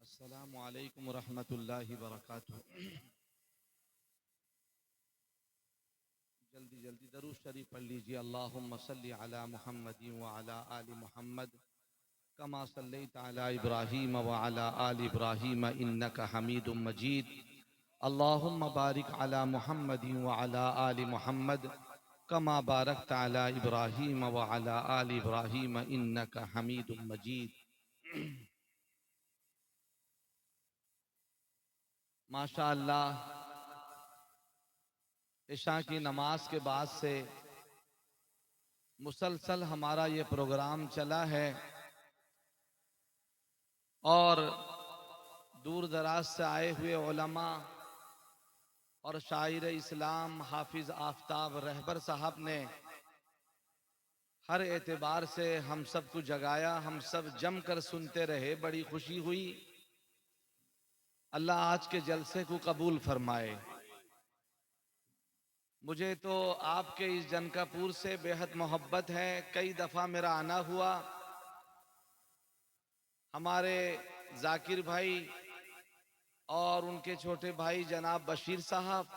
अस्सलामु अलैकुम वरहमतुल्लाहि वबरकातुहू। जल्दी जल्दी दरूद शरीफ पढ़ लीजिए। अल्लाहुम्मा सल्लि अला मुहम्मदिन व अला आलि मुहम्मद कमा सल्लैता अला इब्राहीम व अला आलि इब्राहीम इन्नका हमीदुम मजीद। अल्लाहुम्मा बारिक अला मुहम्मदिन व अला आलि मुहम्मद कमा बारकता अला इब्राहीम व अला आलि इब्राहीम इन्नका हमीदुम मजीद। माशा अल्लाह, इशा की नमाज के बाद से मुसलसल हमारा ये प्रोग्राम चला है और दूर दराज से आए हुए उलमा और शायर इस्लाम हाफिज आफ्ताब रहबर साहब ने हर एतबार से हम सब को जगाया, हम सब जम कर सुनते रहे, बड़ी खुशी हुई। अल्लाह आज के जलसे को कबूल फरमाए। मुझे तो आपके इस जनकापुर से बेहद मोहब्बत है। कई दफ़ा मेरा आना हुआ। हमारे जाकिर भाई और उनके छोटे भाई जनाब बशीर साहब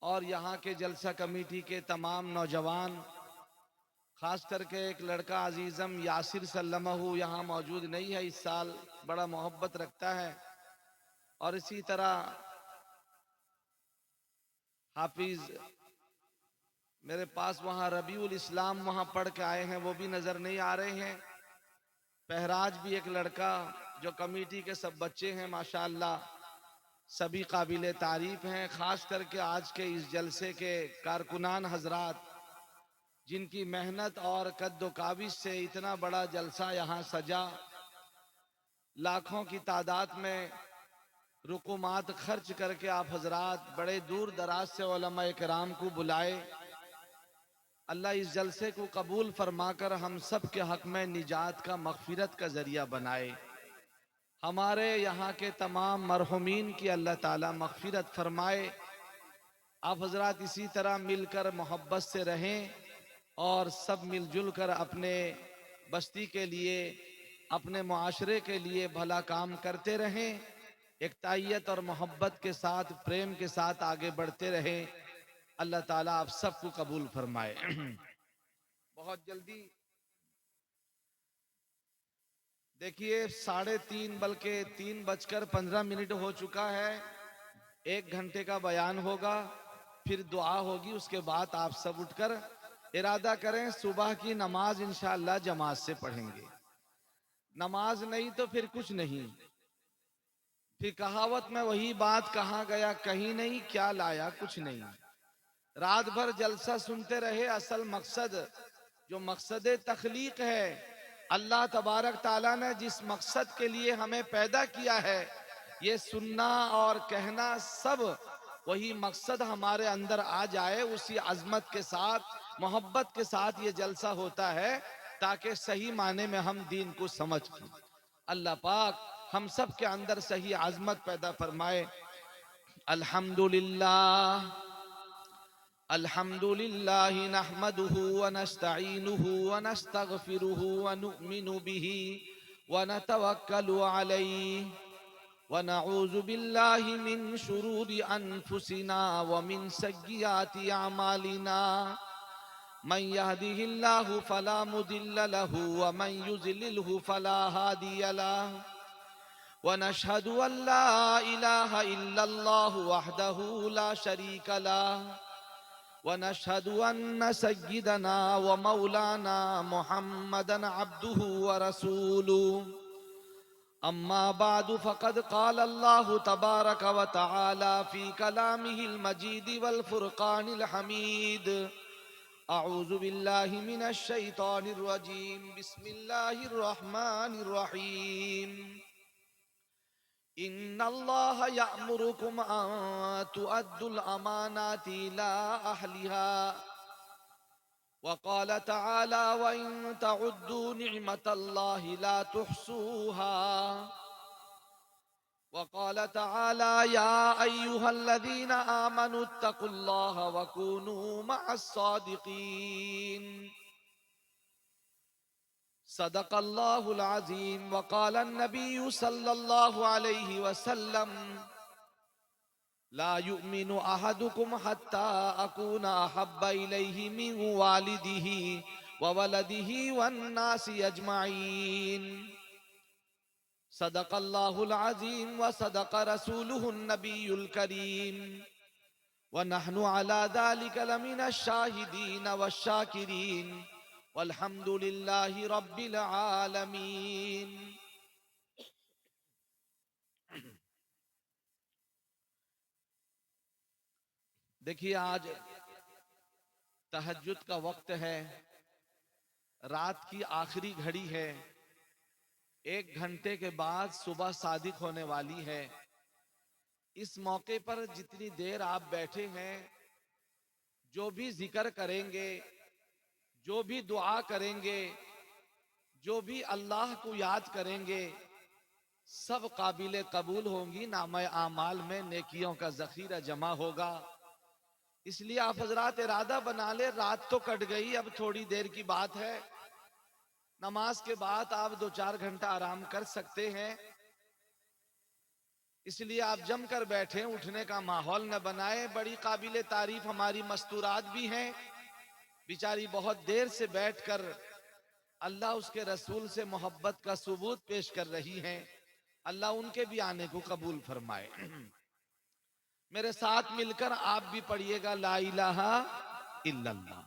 और यहाँ के जलसा कमेटी के तमाम नौजवान, खास करके एक लड़का अजीज़म यासिर सल्लमहू यहाँ मौजूद नहीं है, इस साल बड़ा मोहब्बत रखता है। और इसी तरह हाफिज मेरे पास वहाँ रबीउल इस्लाम वहाँ पढ़ के आए हैं, वो भी नज़र नहीं आ रहे हैं। पहराज भी एक लड़का जो कमेटी के सब बच्चे हैं, माशाअल्लाह सभी काबिल तारीफ हैं। खास करके आज के इस जलसे के कारकुनान हजरात, जिनकी मेहनत और कद्दो काबिज से इतना बड़ा जलसा यहाँ सजा, लाखों की तादाद में रुकुमात खर्च करके आप हजरात बड़े दूर दराज से उलमा इकराम को बुलाए। अल्लाह इस जलसे को कबूल फरमाकर हम सब के हक में निजात का, मगफिरत का जरिया बनाए। हमारे यहाँ के तमाम मरहुमीन की अल्लाह ताला मगफिरत फरमाए। आप हजरात इसी तरह मिलकर मोहब्बत से रहें और सब मिलजुल कर अपने बस्ती के लिए, अपने मुआशरे के लिए भला काम करते रहें। एकताइयत और मोहब्बत के साथ, प्रेम के साथ आगे बढ़ते रहें। अल्लाह ताला आप सबको कबूल फरमाए। बहुत जल्दी देखिए, 3:30 बल्कि 3:15 हो चुका है। 1 घंटे का बयान होगा, फिर दुआ होगी, उसके बाद आप सब उठकर इरादा करें सुबह की नमाज इंशाअल्लाह जमात से पढ़ेंगे। नमाज नहीं तो फिर कुछ नहीं। फिर कहावत में वही बात, कहाँ गया कहीं नहीं, क्या लाया कुछ नहीं। रात भर जलसा सुनते रहे। असल मकसद जो मकसद तख्लीक है, अल्लाह तबारक ताला ने जिस मकसद के लिए हमें पैदा किया है, ये सुनना और कहना सब वही मकसद हमारे अंदर आ जाए। उसी अजमत के साथ, मोहब्बत के साथ ये जलसा होता है, ताकि सही माने में हम दीन को समझ पाएं। अल्लाह पाक हम सब के अंदर सही अजमत पैदा फरमाए। अल्हम्दुलिल्लाह अल्हम्दुलिल्लाहि नहमदुहु व नस्तईनुहु व नस्तगफिरुहु व नुमिनु बिही व नतवक्कलु अलैहि व नऊज़ु बिल्लाहि मिन शुरूरि अनफुसिना व मिन सय्यिआति अमालिना। मन यहदिहिल्लाहु फला मुदिल्ल लहु व मन युज़लिलहु फला हादिय लहु व नशहदु अल्ला इलाहा इल्लल्लाहु वहदहु ला शरीका लहु व नशहदु अन्न सय्यिदना व मौलाना मुहम्मदन अब्दुहु व रसूलुहु। अम्मा बादु फ़क़द क़ाल अल्लाहु तबारक व तआला फ़ी कलामिहिल मजीद वल फ़ुरक़ानिल हमीद। अऊज़ु बिल्लाहि मिनश शैतानिर रजीम। बिस्मिल्लाहिर रहमानिर रहीम। इन्नल्लाह यअमुरुकुम अन तुअद्दुल अमानाति इला अहलिहा वक़ाल तआला व इन तउद्दू निअमतल्लाहि ला तुहसूहा वक़ाल तआला या अय्युहल्लज़ीना आमनुत्तक़ुल्लाह वकूनू मअस्सादिक़ीन। सदक़ल्लाहुल अज़ीम व क़ाला नबी सल्लल्लाहु अलैहि वसल्लम ला युमिनु अहदुकुम हत्ता अकूना अहब्बा इलैहि मिन वालिदिही व वलदिही वन नासी अजमाइन। सदक़ल्लाहुल अज़ीम व सदक़ रसूलुहुन नबियुल करीम व नहनु अला ज़ालिका लमिनश शाहिदीन वश्शाकिरीन वल्हम्दुलिल्लाहि रब्बिल आलमीन। देखिए, आज तहज्जुद का वक्त है, रात की आखिरी घड़ी है। 1 घंटे के बाद सुबह सादिक होने वाली है। इस मौके पर जितनी देर आप बैठे हैं, जो भी जिक्र करेंगे, जो भी दुआ करेंगे, जो भी अल्लाह को याद करेंगे, सब काबिल कबूल होंगी। नामे आमाल में नेकियों का जखीरा जमा होगा। इसलिए आप हजरात इरादा बना ले, रात तो कट गई, अब थोड़ी देर की बात है। नमाज के बाद आप 2-4 घंटा आराम कर सकते हैं। इसलिए आप जम कर बैठे, उठने का माहौल न बनाए। बड़ी काबिल तारीफ हमारी मस्तूरात भी हैं, बेचारी बहुत देर से बैठकर अल्लाह उसके रसूल से मोहब्बत का सबूत पेश कर रही हैं। अल्लाह उनके भी आने को कबूल फरमाए। मेरे साथ मिलकर आप भी पढ़िएगा ला इलाहा इल्लल्लाह,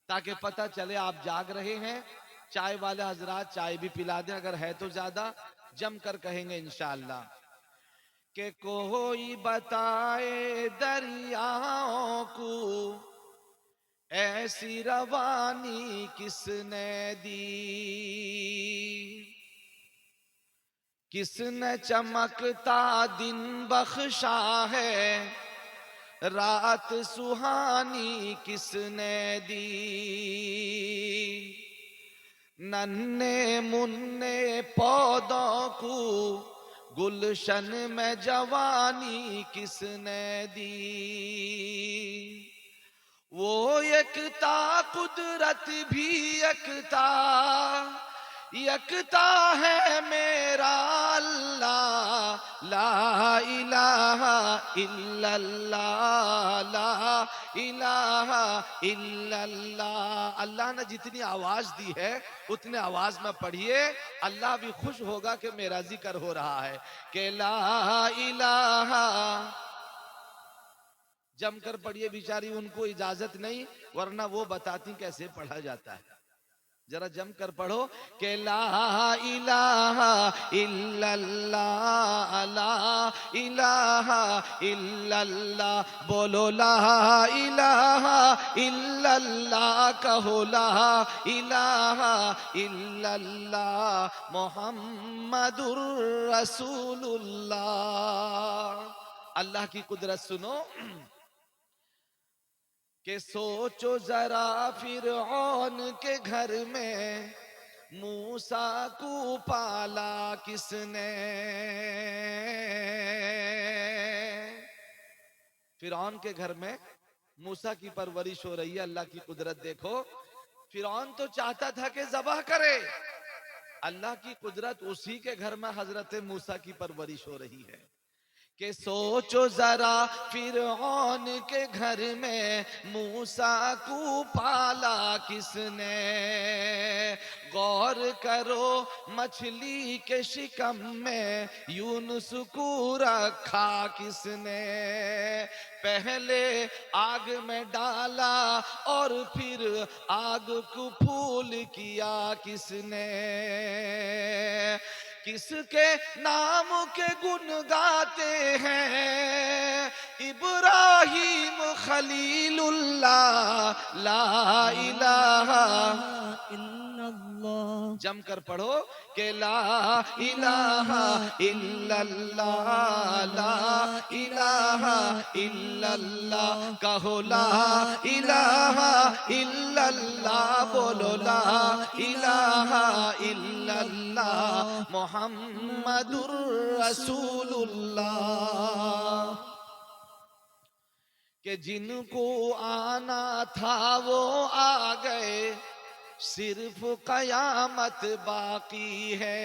ताकि पता चले आप जाग रहे हैं। चाय वाले हजरात चाय भी पिला दें, अगर है तो ज्यादा। जम कर कहेंगे इंशाअल्लाह कि कोई बताए दरियाओं को ऐसी रवानी किसने दी, किसने चमकता दिन बख्शा है, रात सुहानी किसने दी। नन्हे मुन्ने पौधों को गुलशन में जवानी किसने दी। वो एकता कुदरत भी एकता, यकता है मेरा अल्लाह। ला इलाहा इल्लल्लाह, ला इलाहा इल्लल्लाह। अल्लाह ने जितनी आवाज दी है उतने आवाज में पढ़िए, अल्लाह भी खुश होगा कि मेरा जिक्र हो रहा है। कि ला इलाहा, जमकर पढ़िए। बेचारी उनको इजाजत नहीं, वरना वो बताती कैसे पढ़ा जाता है। जरा जम कर पढ़ो कि ला इलाहा इल्लल्लाह, ला इलाहा इल्लल्लाह। बोलो ला इलाहा इल्लल्लाह, कहो ला इलाहा इल्लल्लाह मुहम्मदुर रसूलुल्लाह। अल्लाह की कुदरत सुनो कि सोचो जरा फिरऔन के घर में मूसा को पाला किसने। फिरऔन के घर में मूसा की परवरिश हो रही है। अल्लाह की कुदरत देखो। फिरऔन तो चाहता था कि ज़बह करे, अल्लाह की कुदरत उसी के घर में हजरत मूसा की परवरिश हो रही है। कि सोचो जरा फिरऔन के घर में मूसा को पाला किसने। गौर करो मछली के शिकम में यूनुस को रखा किसने। पहले आग में डाला और फिर आग को फूल किया किसने। किसके नाम के गुण गाते हैं इब्राहिम खलीलुल्लाह। ला इलाहा इल्लल्लाह, जमकर पढ़ो कि ला इलाहा इल्लल्लाह, ला इलाहा इल्लल्लाह। कहो ला इलाहा इल्लल्लाह, बोलो ला इलाहा इल्लल्लाह मुहम्मदुर रसूलुल्लाह। कि जिनको आना था वो आ गए, सिर्फ कयामत बाकी है।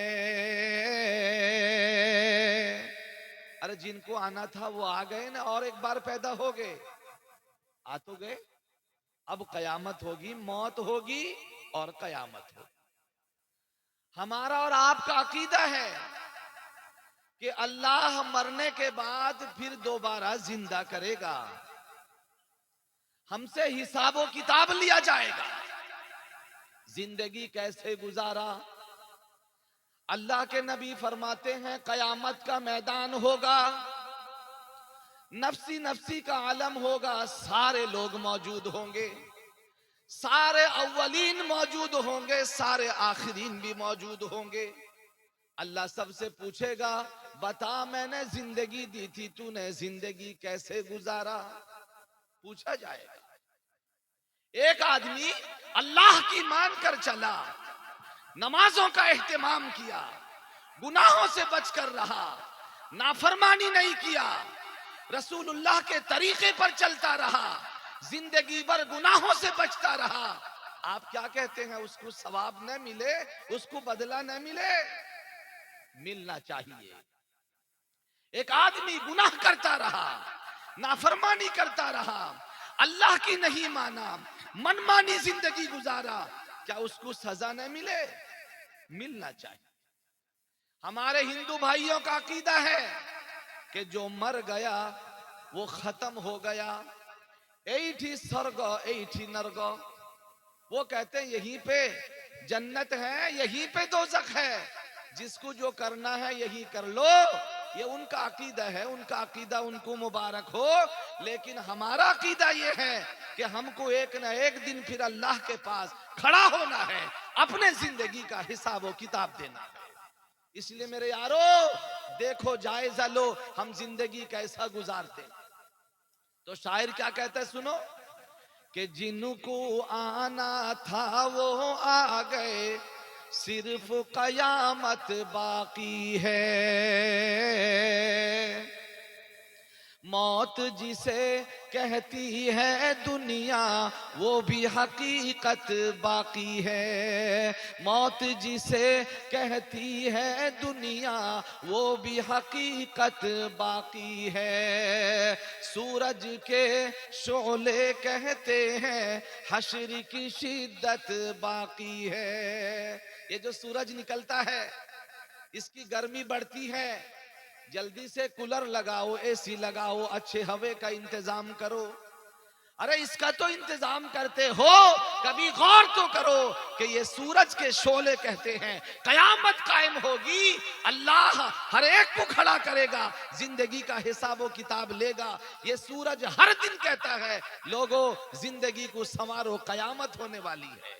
अरे जिनको आना था वो आ गए ना, और एक बार पैदा हो गए, आ तो गए। अब कयामत होगी, मौत होगी और कयामत होगी। हमारा और आपका अकीदा है कि अल्लाह मरने के बाद फिर दोबारा जिंदा करेगा, हमसे हिसाबो किताब लिया जाएगा। जिंदगी कैसे गुजारा, अल्लाह के नबी फरमाते हैं कयामत का मैदान होगा, नफ्सी नफ्सी का आलम होगा, सारे लोग मौजूद होंगे, सारे अव्वलीन मौजूद होंगे, सारे आखिरीन भी मौजूद होंगे। अल्लाह सबसे पूछेगा बता मैंने जिंदगी दी थी, तूने जिंदगी कैसे गुजारा, पूछा जाएगा। एक आदमी अल्लाह की मानकर चला, नमाजों का एहतमाम किया, गुनाहों से बचकर रहा, नाफरमानी नहीं किया, रसूलुल्लाह के तरीके पर चलता रहा, जिंदगी भर गुनाहों से बचता रहा। आप क्या कहते हैं, उसको सवाब न मिले, उसको बदला न मिले? मिलना चाहिए। एक आदमी गुनाह करता रहा, नाफरमानी करता रहा, अल्लाह की नहीं माना, मनमानी जिंदगी गुजारा, क्या उसको सजा न मिले? मिलना चाहिए। हमारे हिंदू भाइयों का अकीदा है कि जो मर गया वो खत्म हो गया, एठी स्वर्ग एठी नर्ग। वो कहते हैं यहीं पे जन्नत है, यहीं पे दोज़ख है, जिसको जो करना है यही कर लो। ये उनका अकीदा है, उनका अकीदा उनको मुबारक हो। लेकिन हमारा अकीदा ये है कि हमको एक न एक दिन फिर अल्लाह के पास खड़ा होना है, अपने जिंदगी का हिसाब व किताब देना है। इसलिए मेरे यारो देखो, जायजा लो हम जिंदगी कैसा गुजारते। तो शायर क्या कहता है सुनो, कि जिनको आना था वो आ गए, सिर्फ कयामत बाकी है। मौत जिसे कहती है दुनिया, वो भी हकीकत बाकी है। मौत जिसे कहती है दुनिया, वो भी हकीकत बाकी है। सूरज के शोले कहते हैं हश्र की शिद्दत बाकी है। ये जो सूरज निकलता है इसकी गर्मी बढ़ती है, जल्दी से कूलर लगाओ, एसी लगाओ, अच्छे हवे का इंतजाम करो। अरे इसका तो इंतजाम करते हो, कभी गौर तो करो कि ये सूरज के शोले कहते हैं कयामत कायम होगी, अल्लाह हर एक को खड़ा करेगा, जिंदगी का हिसाब व किताब लेगा। ये सूरज हर दिन कहता है लोगों जिंदगी को संवारो, कयामत होने वाली है।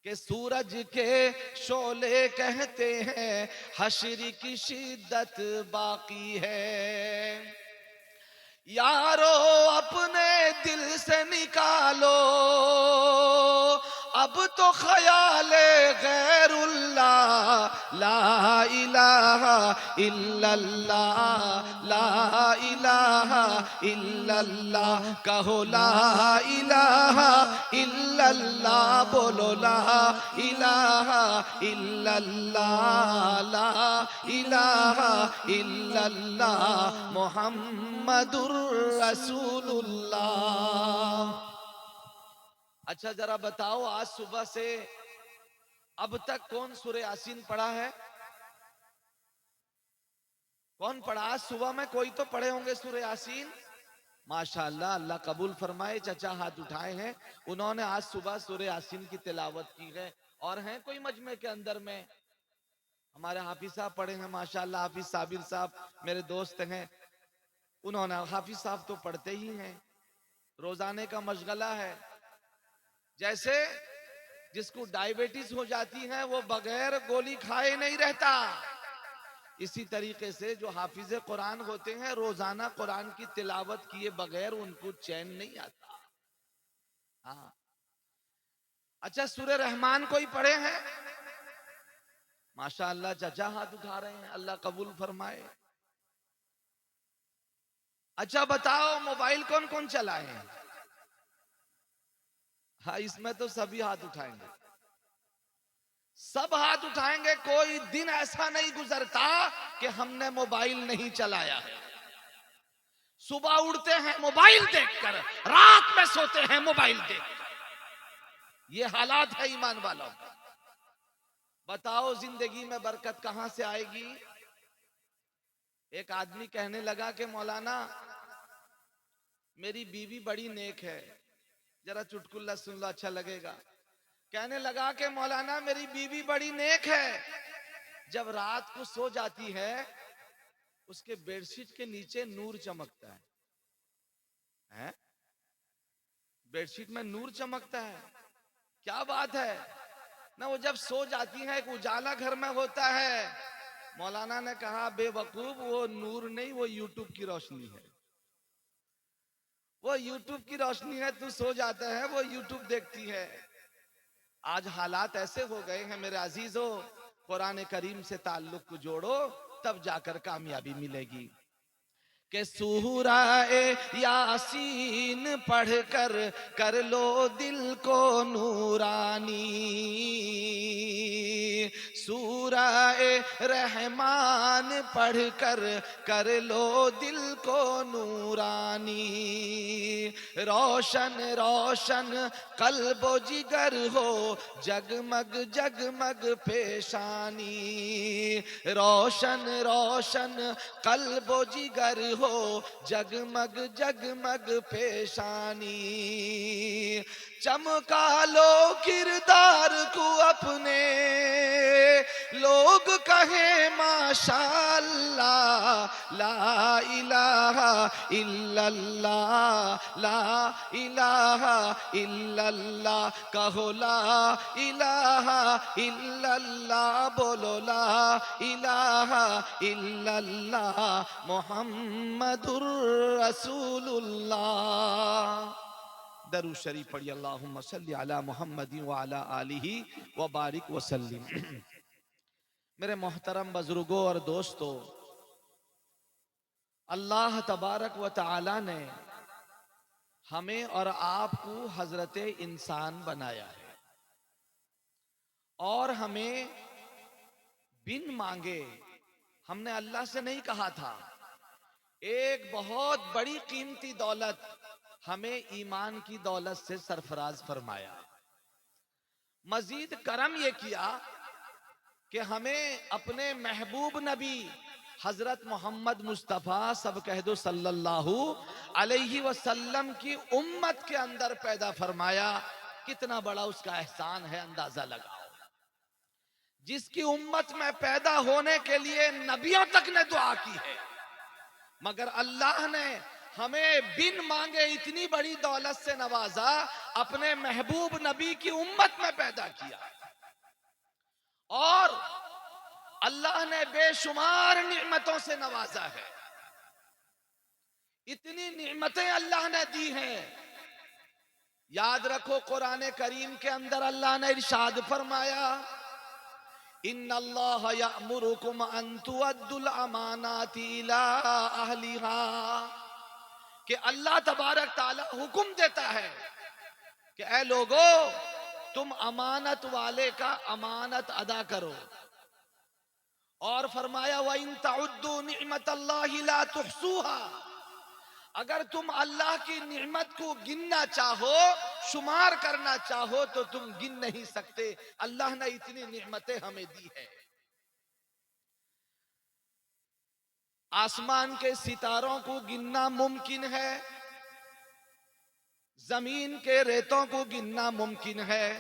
कि सूरज के शोले कहते हैं हश्र की शिद्दत बाकी है। यारो अपने दिल से निकालो अब तो ख्याले गैरुल्लाह, ला इलाहा इल्लल्लाह, ला इलाहा इल्लल्लाह। कहो ला इलाहा इल्लल्लाह, बोलो ला इलाहा इल्लल्लाह, ला इलाहा इल्लल्लाह, मुहम्मदुर रसूलुल्लाह। अच्छा जरा बताओ, आज सुबह से अब तक कौन सूरह यासीन पढ़ा है? कौन पढ़ा? आज सुबह में कोई तो पढ़े होंगे सूरह यासीन। माशाअल्लाह, अल्लाह कबूल फरमाए। चचा हाथ उठाए हैं, उन्होंने आज सुबह सूरह यासीन की तिलावत की है। और हैं कोई मजमे के अंदर में? हमारे हाफिज साहब पढ़े हैं माशाअल्लाह, हाफिज साबिर साहब मेरे दोस्त हैं, उन्होंने, हाफिज साहब तो पढ़ते ही हैं, रोजाने का मशगला है। जैसे जिसको डायबिटीज हो जाती है वो बगैर गोली खाए नहीं रहता, इसी तरीके से जो हाफिज कुरान होते हैं रोजाना कुरान की तिलावत किए बगैर उनको चैन नहीं आता। हाँ, अच्छा सूरह रहमान कोई पढ़े हैं? माशाअल्लाह, चचा हाथ उठा रहे हैं, अल्लाह कबूल फरमाए। अच्छा बताओ, मोबाइल कौन कौन चलाए हैं? हाँ, इसमें तो सभी हाथ उठाएंगे। सब हाथ उठाएंगे, कोई दिन ऐसा नहीं गुजरता कि हमने मोबाइल नहीं चलाया है। सुबह उठते हैं मोबाइल देखकर, रात में सोते हैं मोबाइल देखकर। ये हालात है ईमान वालों का। बताओ जिंदगी में बरकत कहां से आएगी? एक आदमी कहने लगा कि मौलाना मेरी बीवी बड़ी नेक है। जरा चुटकुला सुन लो, अच्छा लगेगा। कहने लगा कि मौलाना मेरी बीवी बड़ी नेक है, जब रात को सो जाती है उसके बेडशीट के नीचे नूर चमकता है? बेडशीट में नूर चमकता है, क्या बात है ना। वो जब सो जाती है एक उजाला घर में होता है। मौलाना ने कहा बेवकूफ, वो नूर नहीं, वो यूट्यूब की रोशनी है। वो यूट्यूब की रोशनी है, तू सो जाता है वो यूट्यूब देखती है। आज हालात ऐसे हो गए हैं मेरे अजीजों, कुरान करीम से ताल्लुक को जोड़ो तब जाकर कामयाबी मिलेगी। कि सूराए यासीन पढ़कर कर लो दिल को नूरानी, सूराए रहमान पढ़कर कर लो दिल को नूरानी। रोशन रोशन कल्बो जिगर हो, जगमग जगमग पेशानी। रोशन रोशन कल्बो जिगर हो, जगमग जगमग पेशानी। चमका लो किरदार को अपने, लोग कहें माशाअल्लाह। ला इलाहा इल्लल्लाह, ला इलाहा इल्लल्लाह। कहो ला इलाहा इल्लल्लाह, बोलो ला इलाहा इल्लल्लाह मुहम्मदुर रसूलुल्लाह। दरूद शरीफ पढ़िए, अल्लाहुम्मा सल्ली अला मुहम्मदिन व अला आलिहि व बारिक व सल्लिम। मेरे मोहतरम बुजुर्गों और दोस्तों, अल्लाह तबारक व तआला ने हमें और आपको हजरत इंसान बनाया है और हमें बिन मांगे, हमने अल्लाह से नहीं कहा था, एक बहुत बड़ी कीमती दौलत हमें ईमान की दौलत से सरफराज फरमाया। मजीद करम यह किया कि हमें अपने महबूब नबी हजरत मोहम्मद मुस्तफ़ा, सब कह दो सल्लल्लाहु अलैहि वसल्लम की उम्मत के अंदर पैदा फरमाया। कितना बड़ा उसका एहसान है, अंदाजा लगाओ। जिसकी उम्मत में पैदा होने के लिए नबियों तक ने दुआ की है, मगर अल्लाह ने हमें बिन मांगे इतनी बड़ी दौलत से नवाजा, अपने महबूब नबी की उम्मत में पैदा किया। और अल्लाह ने बेशुमार निअमतों से नवाजा है। इतनी निअमतें अल्लाह ने दी हैं। याद रखो, कुरान करीम के अंदर अल्लाह ने इरशाद फरमाया, इन्नल्लाह यअमुरुकुम अन तुअद्दुल अमानाति इला अहलिहा, कि अल्लाह तबारक ताला हुक्म देता है कि ऐ लोगो, तुम अमानत वाले का अमानत अदा करो। और फरमाया व इन तउद्दू निअमतल्लाहि ला तुहसूहा, अगर तुम अल्लाह की निअमत को गिनना चाहो, शुमार करना चाहो, तो तुम गिन नहीं सकते। अल्लाह ने इतनी निअमतें हमें दी है। आसमान के सितारों को गिनना मुमकिन है, जमीन के रेतों को गिनना मुमकिन है,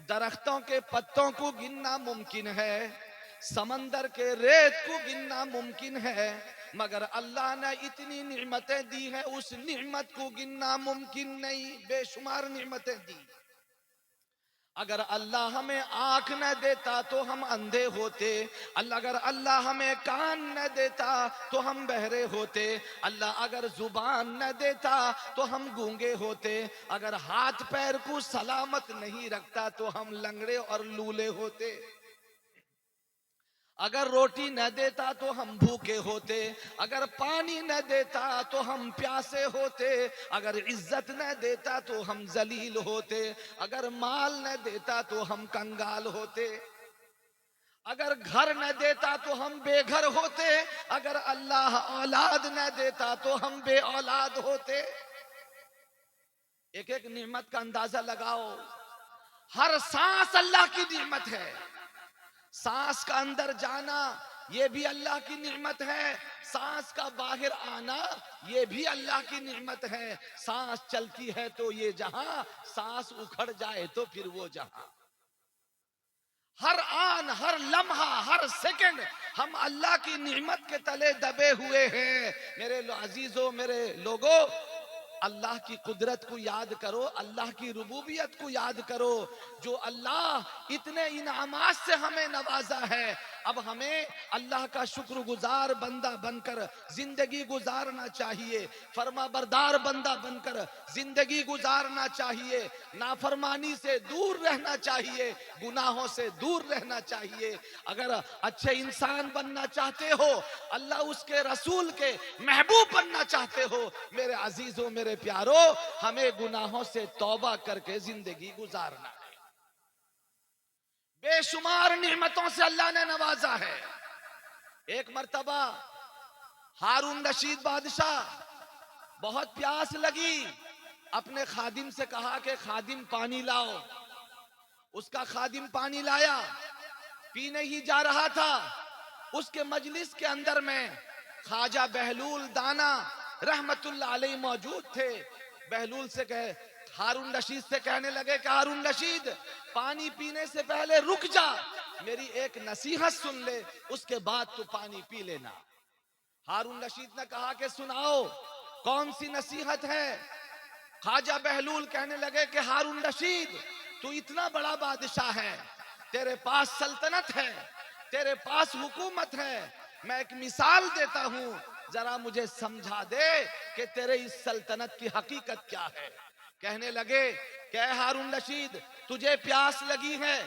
दरख्तों के पत्तों को गिनना मुमकिन है, समंदर के रेत को गिनना मुमकिन है, मगर अल्लाह ने इतनी निअमतें दी है, उस निअमत को गिनना मुमकिन नहीं। बेशुमार निअमतें दी। अगर अल्लाह हमें आंख न देता तो हम अंधे होते, अगर अल्लाह हमें कान न देता तो हम बहरे होते, अल्लाह अगर जुबान न देता तो हम गूंगे होते, अगर हाथ पैर को सलामत नहीं रखता तो हम लंगड़े और लूले होते। अगर रोटी न देता तो हम भूखे होते, अगर पानी न देता तो हम प्यासे होते, अगर इज्जत न देता तो हम जलील होते, अगर माल न देता तो हम कंगाल होते, अगर घर न देता तो हम बेघर होते, अगर अल्लाह औलाद न देता तो हम बे औलाद होते। एक एक नेमत का अंदाजा लगाओ। हर सांस अल्लाह की नेमत है। सांस का अंदर जाना ये भी अल्लाह की नेमत है, सांस का बाहर आना ये भी अल्लाह की नेमत है। सांस चलती है तो ये जहां, सांस उखड़ जाए तो फिर वो जहां। हर आन, हर लम्हा, हर सेकंड हम अल्लाह की नेमत के तले दबे हुए हैं। मेरे अजीजों, मेरे लोगों, अल्लाह की कुदरत को याद करो, अल्लाह की रुबूबियत को याद करो। जो अल्लाह इतने इनामात से हमें नवाजा है, अब हमें अल्लाह का शुक्रगुजार बंदा बनकर जिंदगी गुजारना चाहिए, फरमा बरदार बंदा बनकर जिंदगी गुजारना चाहिए, नाफरमानी से दूर रहना चाहिए, गुनाहों से दूर रहना चाहिए। अगर अच्छे इंसान बनना चाहते हो, अल्लाह उसके रसूल के महबूब बनना चाहते हो, मेरे अजीजों, मेरे प्यारों, हमें गुनाहों से तौबा करके जिंदगी गुजारना है। बेशुमार नियमतों से अल्लाह ने नवाजा है। एक मर्तबा हारून रशीद बादशाह बहुत प्यास लगी, अपने खादिम से कहा कि खादिम पानी लाओ। उसका खादिम पानी लाया, पीने ही जा रहा था, उसके मजलिस के अंदर में ख्वाजा बहलूल दाना रहमतुल्लाह अलैह मौजूद थे। बहलूल से कहे, हारून रशीद से कहने लगे कि हारून रशीद, पानी पीने से पहले रुक जा, मेरी एक नसीहत सुन ले, उसके बाद तू पानी पी लेना। हारून रशीद ने कहा कि सुनाओ, कौन सी नसीहत है? ख्वाजा बहलूल कहने लगे कि हारून रशीद, तू इतना बड़ा बादशाह है, तेरे पास सल्तनत है, तेरे पास हुकूमत है, मैं एक मिसाल देता हूं, जरा मुझे समझा दे कि तेरे इस सल्तनत की हकीकत क्या है। कहने लगे कि हारून रशीद, तुझे प्यास लगी है,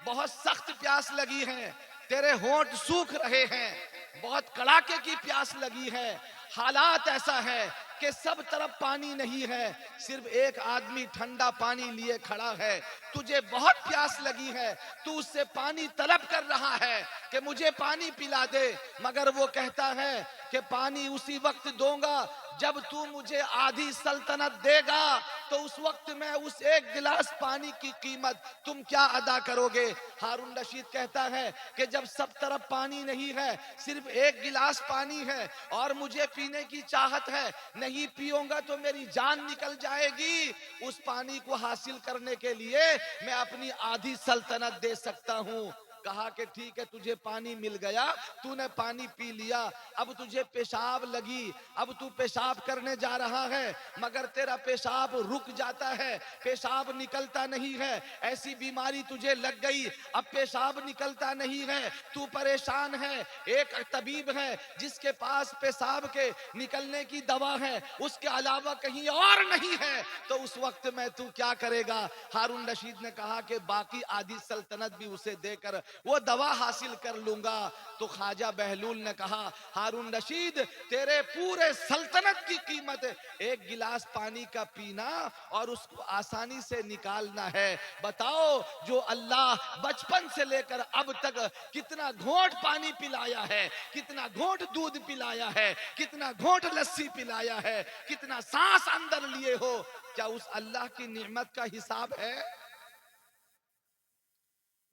बहुत सख्त प्यास लगी है, तेरे होंठ सूख रहे हैं, बहुत कड़ाके की प्यास लगी है, हालात ऐसा है कि सब तरफ पानी नहीं है, सिर्फ एक आदमी ठंडा पानी लिए खड़ा है, तुझे बहुत प्यास लगी है, तू उससे पानी तलब कर रहा है कि मुझे पानी पिला दे, मगर वो कहता है कि पानी उसी वक्त दूंगा जब तू मुझे आधी सल्तनत देगा, तो उस वक्त में उस एक गिलास पानी की कीमत तुम क्या अदा करोगे? हारून रशीद कहता है कि जब सब तरफ पानी नहीं है, सिर्फ एक गिलास पानी है और मुझे पीने की चाहत है, नहीं पीऊंगा तो मेरी जान निकल जाएगी, उस पानी को हासिल करने के लिए मैं अपनी आधी सल्तनत दे सकता हूँ। कहा कि ठीक है, तुझे पानी मिल गया, तूने पानी पी लिया, अब तुझे पेशाब लगी, अब तू पेशाब करने जा रहा है, मगर तेरा पेशाब रुक जाता है, पेशाब निकलता नहीं है, ऐसी बीमारी तुझे लग गई, अब पेशाब निकलता नहीं है, तू परेशान है, एक तबीब है जिसके पास पेशाब के निकलने की दवा है, उसके अलावा कहीं और नहीं है, तो उस वक्त में तू क्या करेगा? हारून रशीद ने कहा कि बाकी आधी सल्तनत भी उसे देकर वो दवा हासिल कर लूंगा। तो ख्वाजा बहलूल ने कहा, हारून रशीद, तेरे पूरे सल्तनत की कीमत एक गिलास पानी का पीना और उसको आसानी से निकालना है। बताओ, जो अल्लाह बचपन से लेकर अब तक कितना घोंट पानी पिलाया है, कितना घोंट दूध पिलाया है, कितना घोंट लस्सी पिलाया है, कितना सांस अंदर लिए हो, क्या उस अल्लाह की नियमत का हिसाब है?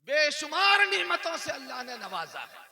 बेशुमार नियमतों से अल्लाह ने नवाजा है।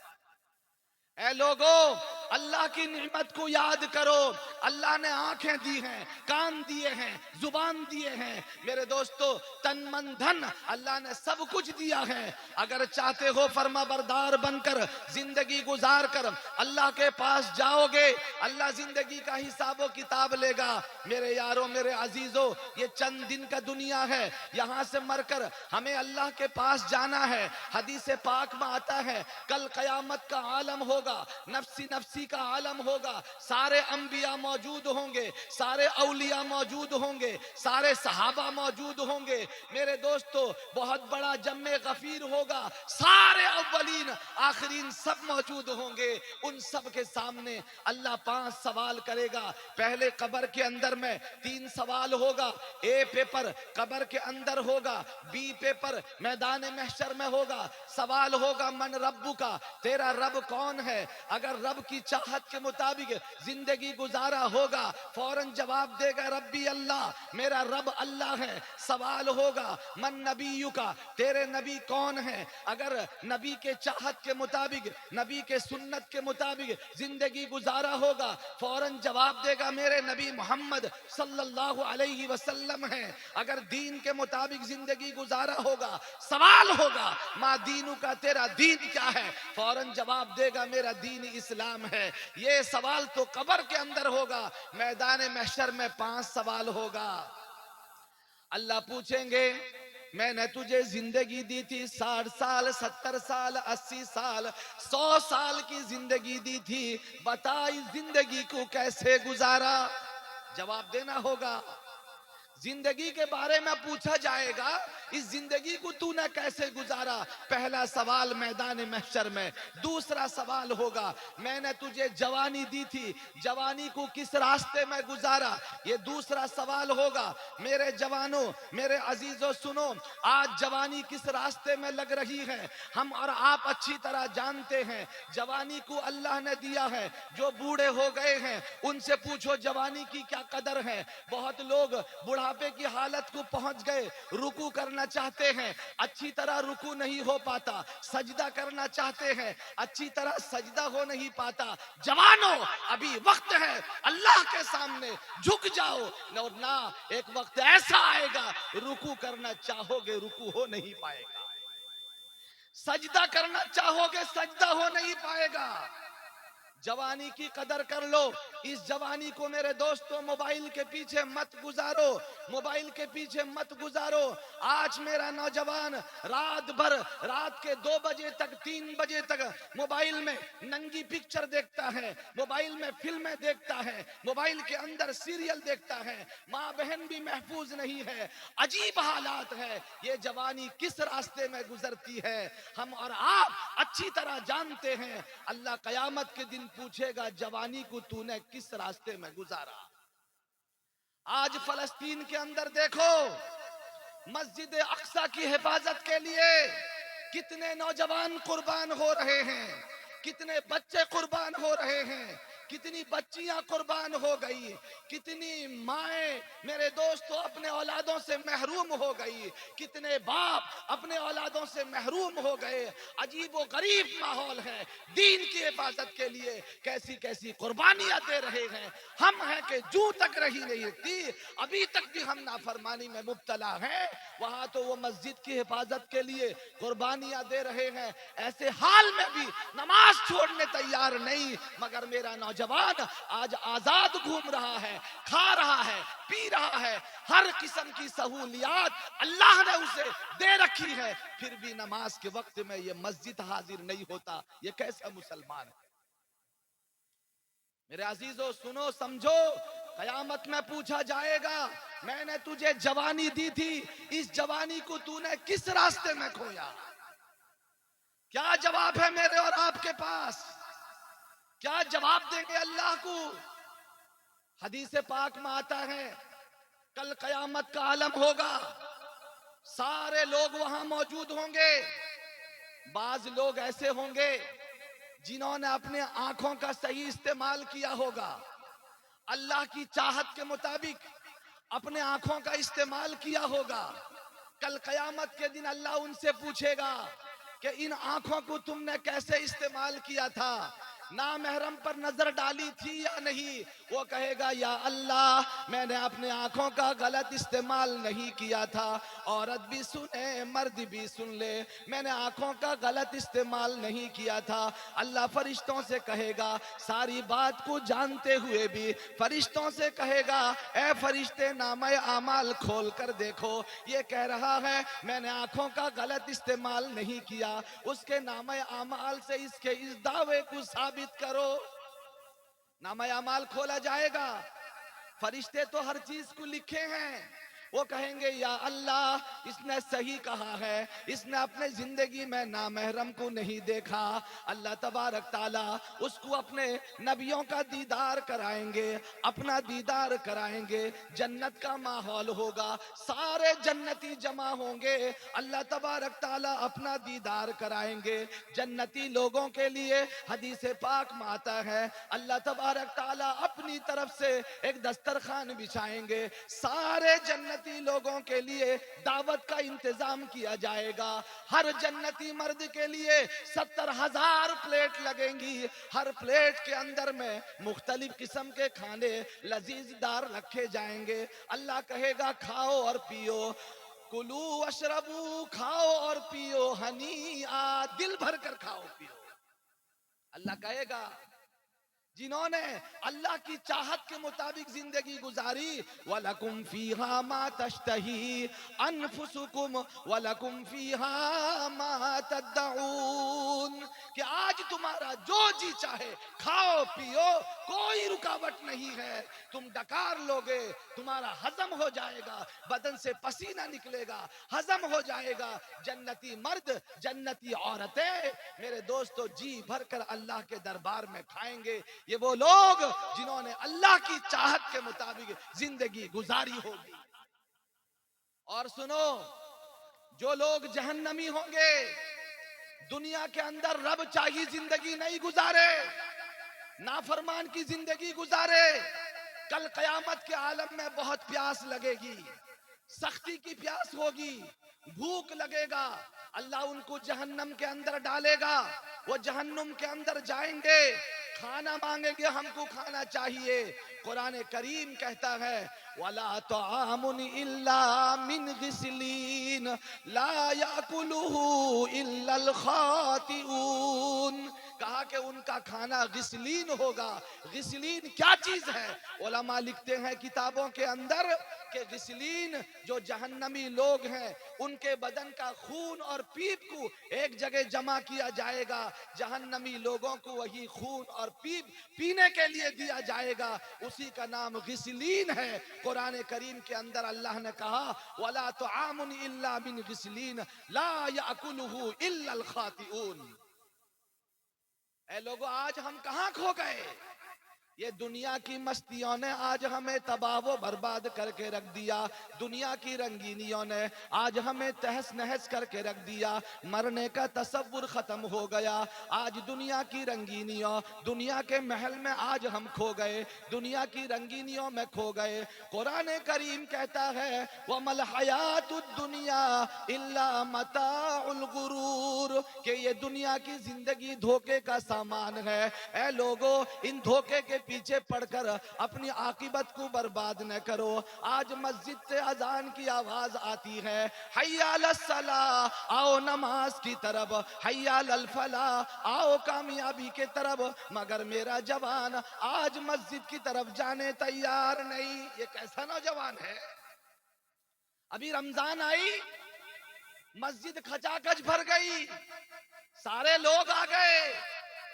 ऐ लोगों, अल्लाह की नियमत को याद करो। अल्लाह ने आंखें दी हैं, कान दिए हैं, जुबान दिए हैं। मेरे दोस्तों, तन मन धन अल्लाह ने सब कुछ दिया है। अगर चाहते हो फर्मा बरदार बनकर जिंदगी गुजार कर अल्लाह के पास जाओगे, अल्लाह जिंदगी का हिसाब किताब लेगा। मेरे यारों, मेरे अजीजों, ये चंद दिन का दुनिया है, यहाँ से मरकर हमें अल्लाह के पास जाना है। हदीस पाक में आता है, कल कयामत का आलम होगा, नफ्सी नफ्सी कुर्सी का आलम होगा, सारे अंबिया मौजूद होंगे, सारे औलिया मौजूद होंगे, सारे सहाबा मौजूद होंगे। मेरे दोस्तों, बहुत बड़ा जम्मे गफीर होगा, सारे अव्वलीन आखिरीन सब मौजूद होंगे। उन सब के सामने अल्लाह 5 सवाल करेगा। पहले कब्र के अंदर में 3 सवाल होगा। ए पेपर कब्र के अंदर होगा, बी पेपर मैदान महशर में होगा। सवाल होगा मन रब्बु का, तेरा रब कौन है। अगर रब की चाहत के मुताबिक जिंदगी गुजारा होगा, फौरन जवाब देगा रब्बी अल्लाह, मेरा रब अल्लाह है। सवाल होगा मन नबीयु का, तेरे नबी कौन है। अगर नबी के चाहत के मुताबिक, नबी के सुन्नत के मुताबिक जिंदगी गुजारा होगा, फौरन जवाब देगा मेरे नबी मोहम्मद सल्लल्लाहु अलैहि वसल्लम है। अगर दीन के मुताबिक जिंदगी गुजारा होगा, सवाल होगा मा दीनु का, तेरा दीन क्या है। फौरन जवाब देगा मेरा दीन इस्लाम है। ये सवाल तो कब्र के अंदर होगा। मैदान महशर में 5 सवाल होगा। अल्लाह पूछेंगे मैंने तुझे जिंदगी दी थी 60 साल, 70 साल, 80 साल, 100 साल की जिंदगी दी थी, बता इस जिंदगी को कैसे गुजारा। जवाब देना होगा। जिंदगी के बारे में पूछा जाएगा, इस जिंदगी को तूने कैसे गुजारा। पहला सवाल मैदान महशर में। दूसरा सवाल होगा मैंने तुझे जवानी दी थी, जवानी को किस रास्ते में गुजारा। ये दूसरा सवाल होगा। मेरे जवानों, मेरे अजीजों सुनो, आज जवानी किस रास्ते में लग रही है हम और आप अच्छी तरह जानते हैं। जवानी को अल्लाह ने दिया है। जो बूढ़े हो गए हैं उनसे पूछो जवानी की क्या कदर है। बहुत लोग बुढ़ापे की हालत को पहुंच गए, रुकू करना चाहते हैं, अच्छी तरह रुकू नहीं हो पाता। सजदा करना चाहते हैं, अच्छी तरह सजदा हो नहीं पाता। जवानों, अभी वक्त है, अल्लाह के सामने झुक जाओ। और ना, एक वक्त ऐसा आएगा रुकू करना चाहोगे, रुकू हो नहीं पाएगा। सजदा करना चाहोगे, सजदा हो नहीं पाएगा। जवानी की कदर कर लो। इस जवानी को मेरे दोस्तों मोबाइल के पीछे मत गुजारो, मोबाइल के पीछे मत गुजारो। आज मेरा नौजवान रात भर, रात के 2 बजे तक, 3 बजे तक मोबाइल में नंगी पिक्चर देखता है, मोबाइल में फिल्में देखता है, मोबाइल के अंदर सीरियल देखता है। माँ बहन भी महफूज नहीं है। अजीब हालात है। ये जवानी किस रास्ते में गुजरती है हम और आप अच्छी तरह जानते हैं। अल्लाह कयामत के दिन पूछेगा जवानी को तूने किस रास्ते में गुजारा। आज फलस्तीन के अंदर देखो, मस्जिद अक्सा की हिफाजत के लिए कितने नौजवान कुर्बान हो रहे हैं, कितने बच्चे कुर्बान हो रहे हैं, कितनी बच्चियां कुर्बान हो गई, कितनी माएं मेरे दोस्तों अपने औलादों से महरूम हो गई, कितने बाप अपने औलादों से महरूम हो गए। अजीब व गरीब माहौल है। दीन की हिफाजत के लिए कैसी कैसी कुर्बानियां दे रहे हैं। हम हैं कि जू तक रही नहीं थी, अभी तक भी हम नाफरमानी में मुब्तला हैं। वहां तो वो मस्जिद की हिफाजत के लिए कुर्बानियां दे रहे हैं। ऐसे हाल में भी नमाज छोड़ने तैयार नहीं। मगर मेरा नौजवान आज आजाद घूम रहा है, खा रहा है, पी रहा है, हर किस्म की सहूलियात अल्लाह ने उसे दे रखी है, फिर भी नमाज के वक्त में ये मस्जिद हाजिर नहीं होता। ये कैसा मुसलमान है। मेरे अजीजों सुनो, समझो, कयामत में पूछा जाएगा मैंने तुझे जवानी दी थी, इस जवानी को तूने किस रास्ते में खोया। क्या जवाब है मेरे और आपके पास? क्या जवाब देंगे अल्लाह को? हदीस पाक में आता है कल कयामत का आलम होगा, सारे लोग वहां मौजूद होंगे। बाज लोग ऐसे होंगे जिन्होंने अपने आंखों का सही इस्तेमाल किया होगा, अल्लाह की चाहत के मुताबिक अपने आंखों का इस्तेमाल किया होगा। कल कयामत के दिन अल्लाह उनसे पूछेगा कि इन आंखों को तुमने कैसे इस्तेमाल किया था, नामहरम पर नजर डाली थी या नहीं। वो कहेगा या अल्लाह मैंने अपने आंखों का गलत इस्तेमाल नहीं किया था। औरत भी सुने, मर्द भी सुन ले, मैंने आंखों का गलत इस्तेमाल नहीं किया था। अल्लाह फरिश्तों से कहेगा, सारी बात को जानते हुए भी फरिश्तों से कहेगा, ए फरिश्ते नामे आमाल खोल कर देखो। ये कह रहा है मैंने आंखों का गलत इस्तेमाल नहीं किया। उसके नामे आमाल से इसके इस दावे को साबित करो। नामा अमाल खोला जाएगा। फरिश्ते तो हर चीज को लिखे हैं। वो कहेंगे या अल्लाह इसने सही कहा है, इसने अपने जिंदगी में नामहरम को नहीं देखा। अल्लाह तबारक ताला उसको अपने नबियों का दीदार कराएंगे, अपना दीदार कराएंगे। जन्नत का माहौल होगा, सारे जन्नती जमा होंगे, अल्लाह तबारक ताला अपना दीदार कराएंगे। जन्नती लोगों के लिए हदीस पाक में आता है, अल्लाह तबारक ताला अपनी तरफ से एक दस्तरखान बिछाएंगे। सारे जन्नती लोगों के लिए दावत का इंतजाम किया जाएगा। हर जन्नती मर्द के लिए 70,000 प्लेट लगेंगी। हर प्लेट के अंदर में मुख्तलिफ किस्म के खाने लजीजदार रखे जाएंगे। अल्लाह कहेगा खाओ और पियो, कुलू अशरबू, खाओ और पियो, हनी आ, दिल भर कर खाओ पियो। अल्लाह कहेगा जिन्होंने अल्लाह की चाहत के मुताबिक जिंदगी गुजारी, वलकुम फीहा मा तश्तही अनफुसुकुम वलकुम फीहा मा तद्दऊन, कि आज तुम्हारा जो जी चाहे खाओ पियो, कोई रुकावट नहीं है। तुम डकार लोगे, तुम्हारा हजम हो जाएगा, बदन से पसीना निकलेगा, हजम हो जाएगा। जन्नती मर्द, जन्नती औरतें मेरे दोस्तों जी भर कर अल्लाह के दरबार में खाएंगे। ये वो लोग जिन्होंने अल्लाह की चाहत के मुताबिक जिंदगी गुजारी होगी। और सुनो, जो लोग जहन्नमी होंगे, दुनिया के अंदर रब चाहिए जिंदगी नहीं गुजारे, नाफरमान की जिंदगी गुजारे, कल कयामत के आलम में बहुत प्यास लगेगी, सख्ती की प्यास होगी, भूख लगेगा। अल्लाह उनको जहन्नम के अंदर डालेगा, वो जहन्नम के अंदर जाएंगे, खाना मांगेंगे, हमको खाना चाहिए। कुरान करीम कहता है वला तआमुन इल्ला मिन गिस्लीन ला याकुलुहु इल्लल खातिऊन, कहा कि उनका खाना गिस्लीन होगा। गिस्लीन क्या चीज है? उलमा लिखते हैं किताबों के अंदर कि गिस्लीन जो जहन्नमी लोग हैं उनके बदन का खून और पीप को एक जगह जमा किया जाएगा। जहन्नमी लोगों को वही खून और पीप पीने के लिए दिया जाएगा, उसी का नाम गिस्लीन है। कुरान करीम के अंदर अल्लाह ने कहा वला तुआमुन इल्ला मिन गिस्लीन ला याकुलुहु इल्लल खातिऊन। ऐ लोगों, आज हम कहां खो गए? ये दुनिया की मस्तियों ने आज हमें तबाह व बर्बाद करके रख दिया। दुनिया की रंगीनियों ने आज हमें तहस नहस करके रख दिया। मरने का तसव्वुर खत्म हो गया। आज दुनिया की रंगीनियों, दुनिया के महल में आज हम खो गए, दुनिया की रंगीनियों में खो गए। कुरान करीम कहता है वमल हयातुद दुनिया इल्ला मताउल गुरूर, कि ये दुनिया की जिंदगी धोखे का सामान है। ऐ लोगों, इन धोखे के पीछे पड़कर अपनी आकिबत को बर्बाद न करो। आज मस्जिद से अजान की आवाज आती है, हय्या अलस सलाह, आओ नमाज की तरफ, हय्या अल फलाह, आओ कामयाबी के तरफ, मगर मेरा जवान आज मस्जिद की तरफ जाने तैयार नहीं। ये कैसा नौजवान है? अभी रमजान आई, मस्जिद खचाखच भर गई, सारे लोग आ गए,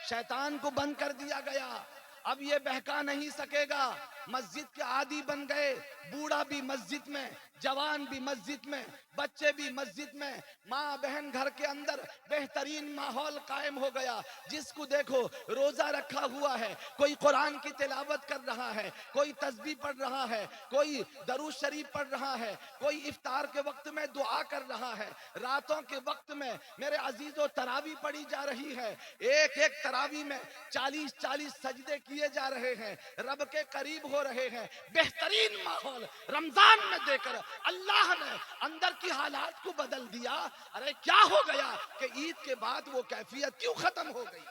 शैतान को बंद कर दिया गया। अब ये बहका नहीं सकेगा, मस्जिद के आदी बन गए। बूढ़ा भी मस्जिद में, जवान भी मस्जिद में, बच्चे भी मस्जिद में, माँ बहन घर के अंदर बेहतरीन माहौल कायम हो गया। जिसको देखो रोजा रखा हुआ है, कोई कुरान की तिलावत कर रहा है, कोई तस्बीह पढ़ रहा है, कोई दरूद शरीफ पढ़ रहा है, कोई इफ्तार के वक्त में दुआ कर रहा है, रातों के वक्त में मेरे अजीजों तरावी पढ़ी जा रही है। एक एक तरावी में 40-40 सजदे किए जा रहे हैं, रब के करीब हो रहे हैं। बेहतरीन माहौल रमजान में देकर अल्लाह ने अंदर की हालात को बदल दिया। अरे क्या हो गया कि ईद के बाद वो कैफियत क्यों खत्म हो गई?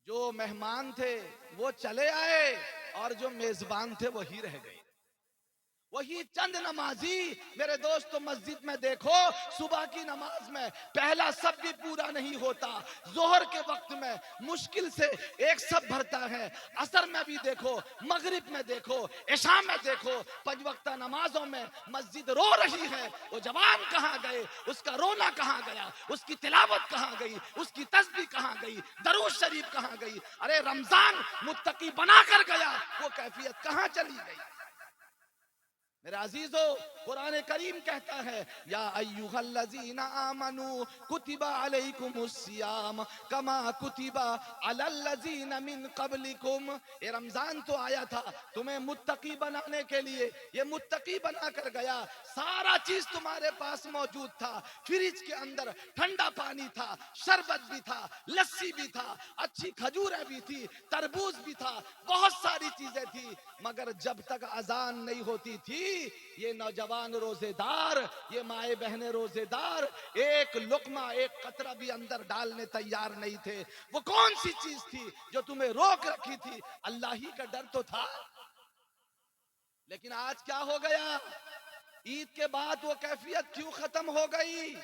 जो मेहमान थे वो चले आए और जो मेजबान थे वही रह गए। वही चंद नमाजी मेरे दोस्तों मस्जिद में देखो, सुबह की नमाज में पहला सब भी पूरा नहीं होता, जोहर के वक्त में मुश्किल से एक सब भरता है, असर में भी देखो, मगरिब में देखो, इशा में देखो, पांच वक्ता नमाजों में मस्जिद रो रही है। वो जवान कहाँ गए, उसका रोना कहाँ गया, उसकी तिलावत कहाँ गई, उसकी तस्बीह कहाँ गई, दरूद शरीफ कहाँ गई? अरे रमजान मुत्तकी बना कर गया, वो कैफियत कहाँ चली गई? मेरे अजीजो, कुरान करीम कहता है या अय्युहल्लज़ीना आमनू कुतिबा अलैकुमुस्सियाम कमा कुतिबा अलल्लज़ीना मिन क़ब्लिकुम। ये रमजान तो आया था तुम्हें मुत्तकी बनाने के लिए, ये मुत्तकी बना कर गया। सारा चीज तुम्हारे पास मौजूद था, फ्रिज के अंदर ठंडा पानी था, शरबत भी था, लस्सी भी था, अच्छी खजूरें भी थी, तरबूज भी था, बहुत सारी चीजें थी, मगर जब तक अजान नहीं होती थी ये नौजवान रोजेदार, ये माए बहने रोजेदार एक लुकमा एक कतरा भी अंदर डालने तैयार नहीं थे। वो कौन सी चीज थी जो तुम्हें रोक रखी थी? अल्लाह ही का डर तो था। लेकिन आज क्या हो गया? ईद के बाद वो कैफियत क्यों खत्म हो गई?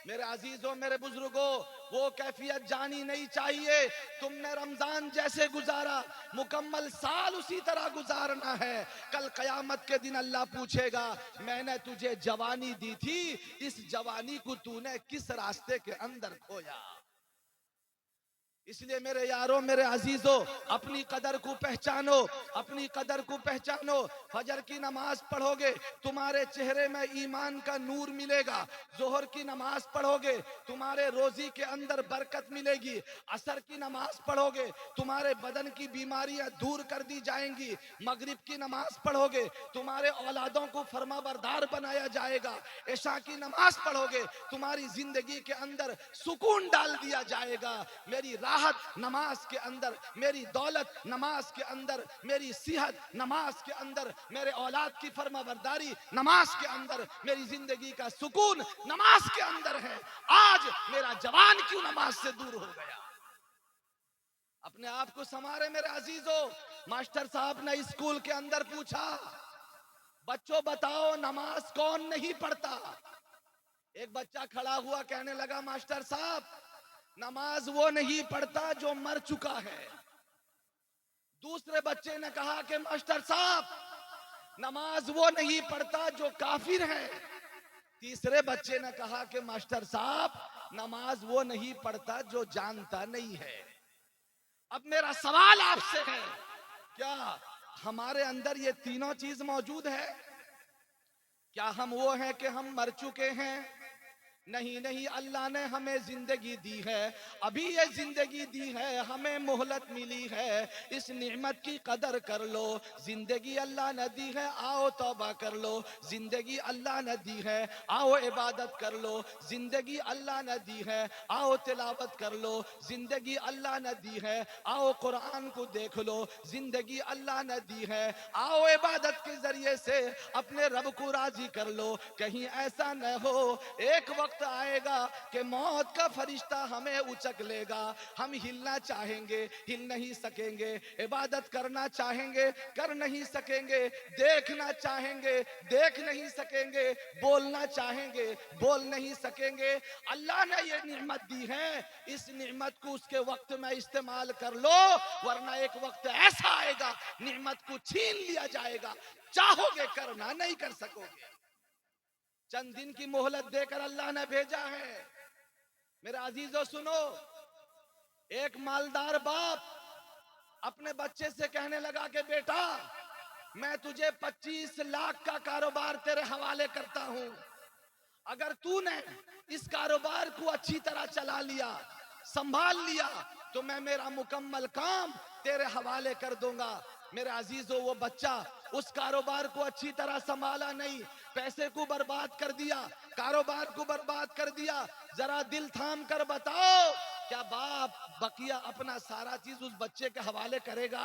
मेरे अजीजों, मेरे बुजुर्गों, वो कैफियत जानी नहीं चाहिए। तुमने रमजान जैसे गुजारा, मुकम्मल साल उसी तरह गुजारना है। कल कयामत के दिन अल्लाह पूछेगा, मैंने तुझे जवानी दी थी, इस जवानी को तूने किस रास्ते के अंदर खोया? इसलिए मेरे यारों, मेरे अजीजों, अपनी कदर को पहचानो, अपनी कदर को पहचानो। फजर की नमाज पढ़ोगे तुम्हारे चेहरे में ईमान का नूर मिलेगा, जोहर की नमाज पढ़ोगे तुम्हारे रोजी के अंदर बरकत मिलेगी, असर की नमाज पढ़ोगे तुम्हारे बदन की बीमारियां दूर कर दी जाएंगी, मगरिब की नमाज पढ़ोगे तुम्हारे औलादों को फरमाबरदार बनाया जाएगा, इशा की नमाज पढ़ोगे तुम्हारी जिंदगी के अंदर सुकून डाल दिया जाएगा। मेरी राहत नमाज के अंदर, मेरी दौलत नमाज के अंदर, मेरी सेहत नमाज के अंदर, मेरे औलाद की फरमाबरदारी नमाज के अंदर, मेरी जिंदगी का सुकून नमाज के अंदर है। आज मेरा जवान क्यों नमाज से दूर हो गया? अपने आप को संवारे मेरे अजीजों। मास्टर साहब ने स्कूल के अंदर पूछा, बच्चों बताओ नमाज कौन नहीं पढ़ता? एक बच्चा खड़ा हुआ, कहने लगा, मास्टर साहब नमाज वो नहीं पढ़ता जो मर चुका है। दूसरे बच्चे ने कहा कि मास्टर साहब नमाज वो नहीं पढ़ता जो काफिर है। तीसरे बच्चे ने कहा कि मास्टर साहब नमाज वो नहीं पढ़ता जो जानता नहीं है। अब मेरा सवाल आपसे है, क्या हमारे अंदर ये तीनों चीज मौजूद है? क्या हम वो हैं कि हम मर चुके हैं? नहीं नहीं, अल्लाह ने हमें जिंदगी दी है, अभी ये जिंदगी दी है, हमें मोहलत मिली है, इस नियमत की कदर कर लो। जिंदगी अल्लाह ने दी है, आओ तौबा कर लो। जिंदगी अल्लाह ने दी है, आओ इबादत कर लो। जिंदगी अल्लाह ने दी है, आओ तिलावत कर लो। जिंदगी अल्लाह ने दी है, आओ कुरान को देख लो। जिंदगी अल्लाह ने दी है, आओ इबादत के जरिए से अपने रब को राजी कर लो। कहीं ऐसा न हो एक वक्त आएगा कि मौत का फरिश्ता हमें उचक लेगा, हम हिलना चाहेंगे, हिल नहीं सकेंगे, इबादत करना चाहेंगे, कर नहीं सकेंगे, देखना चाहेंगे, देख नहीं सकेंगे, बोलना चाहेंगे, बोल नहीं सकेंगे। अल्लाह ने ये नियमत दी है, इस नियमत को उसके वक्त में इस्तेमाल कर लो, वरना एक वक्त ऐसा आएगा नियमत को छीन लिया जाएगा, चाहोगे करना नहीं कर सकोगे। चंद दिन की मोहलत देकर अल्लाह ने भेजा है। मेरे अजीजों सुनो, एक मालदार बाप अपने बच्चे से कहने लगा कि बेटा मैं तुझे 25 लाख का कारोबार तेरे हवाले करता हूं, अगर तूने इस कारोबार को अच्छी तरह चला लिया, संभाल लिया, तो मैं मेरा मुकम्मल काम तेरे हवाले कर दूंगा। मेरे अजीजों, वो बच्चा उस कारोबार को अच्छी तरह संभाला नहीं, पैसे को बर्बाद कर दिया, कारोबार को बर्बाद कर दिया। जरा दिल थाम कर बताओ, क्या बाप बकिया अपना सारा चीज उस बच्चे के हवाले करेगा?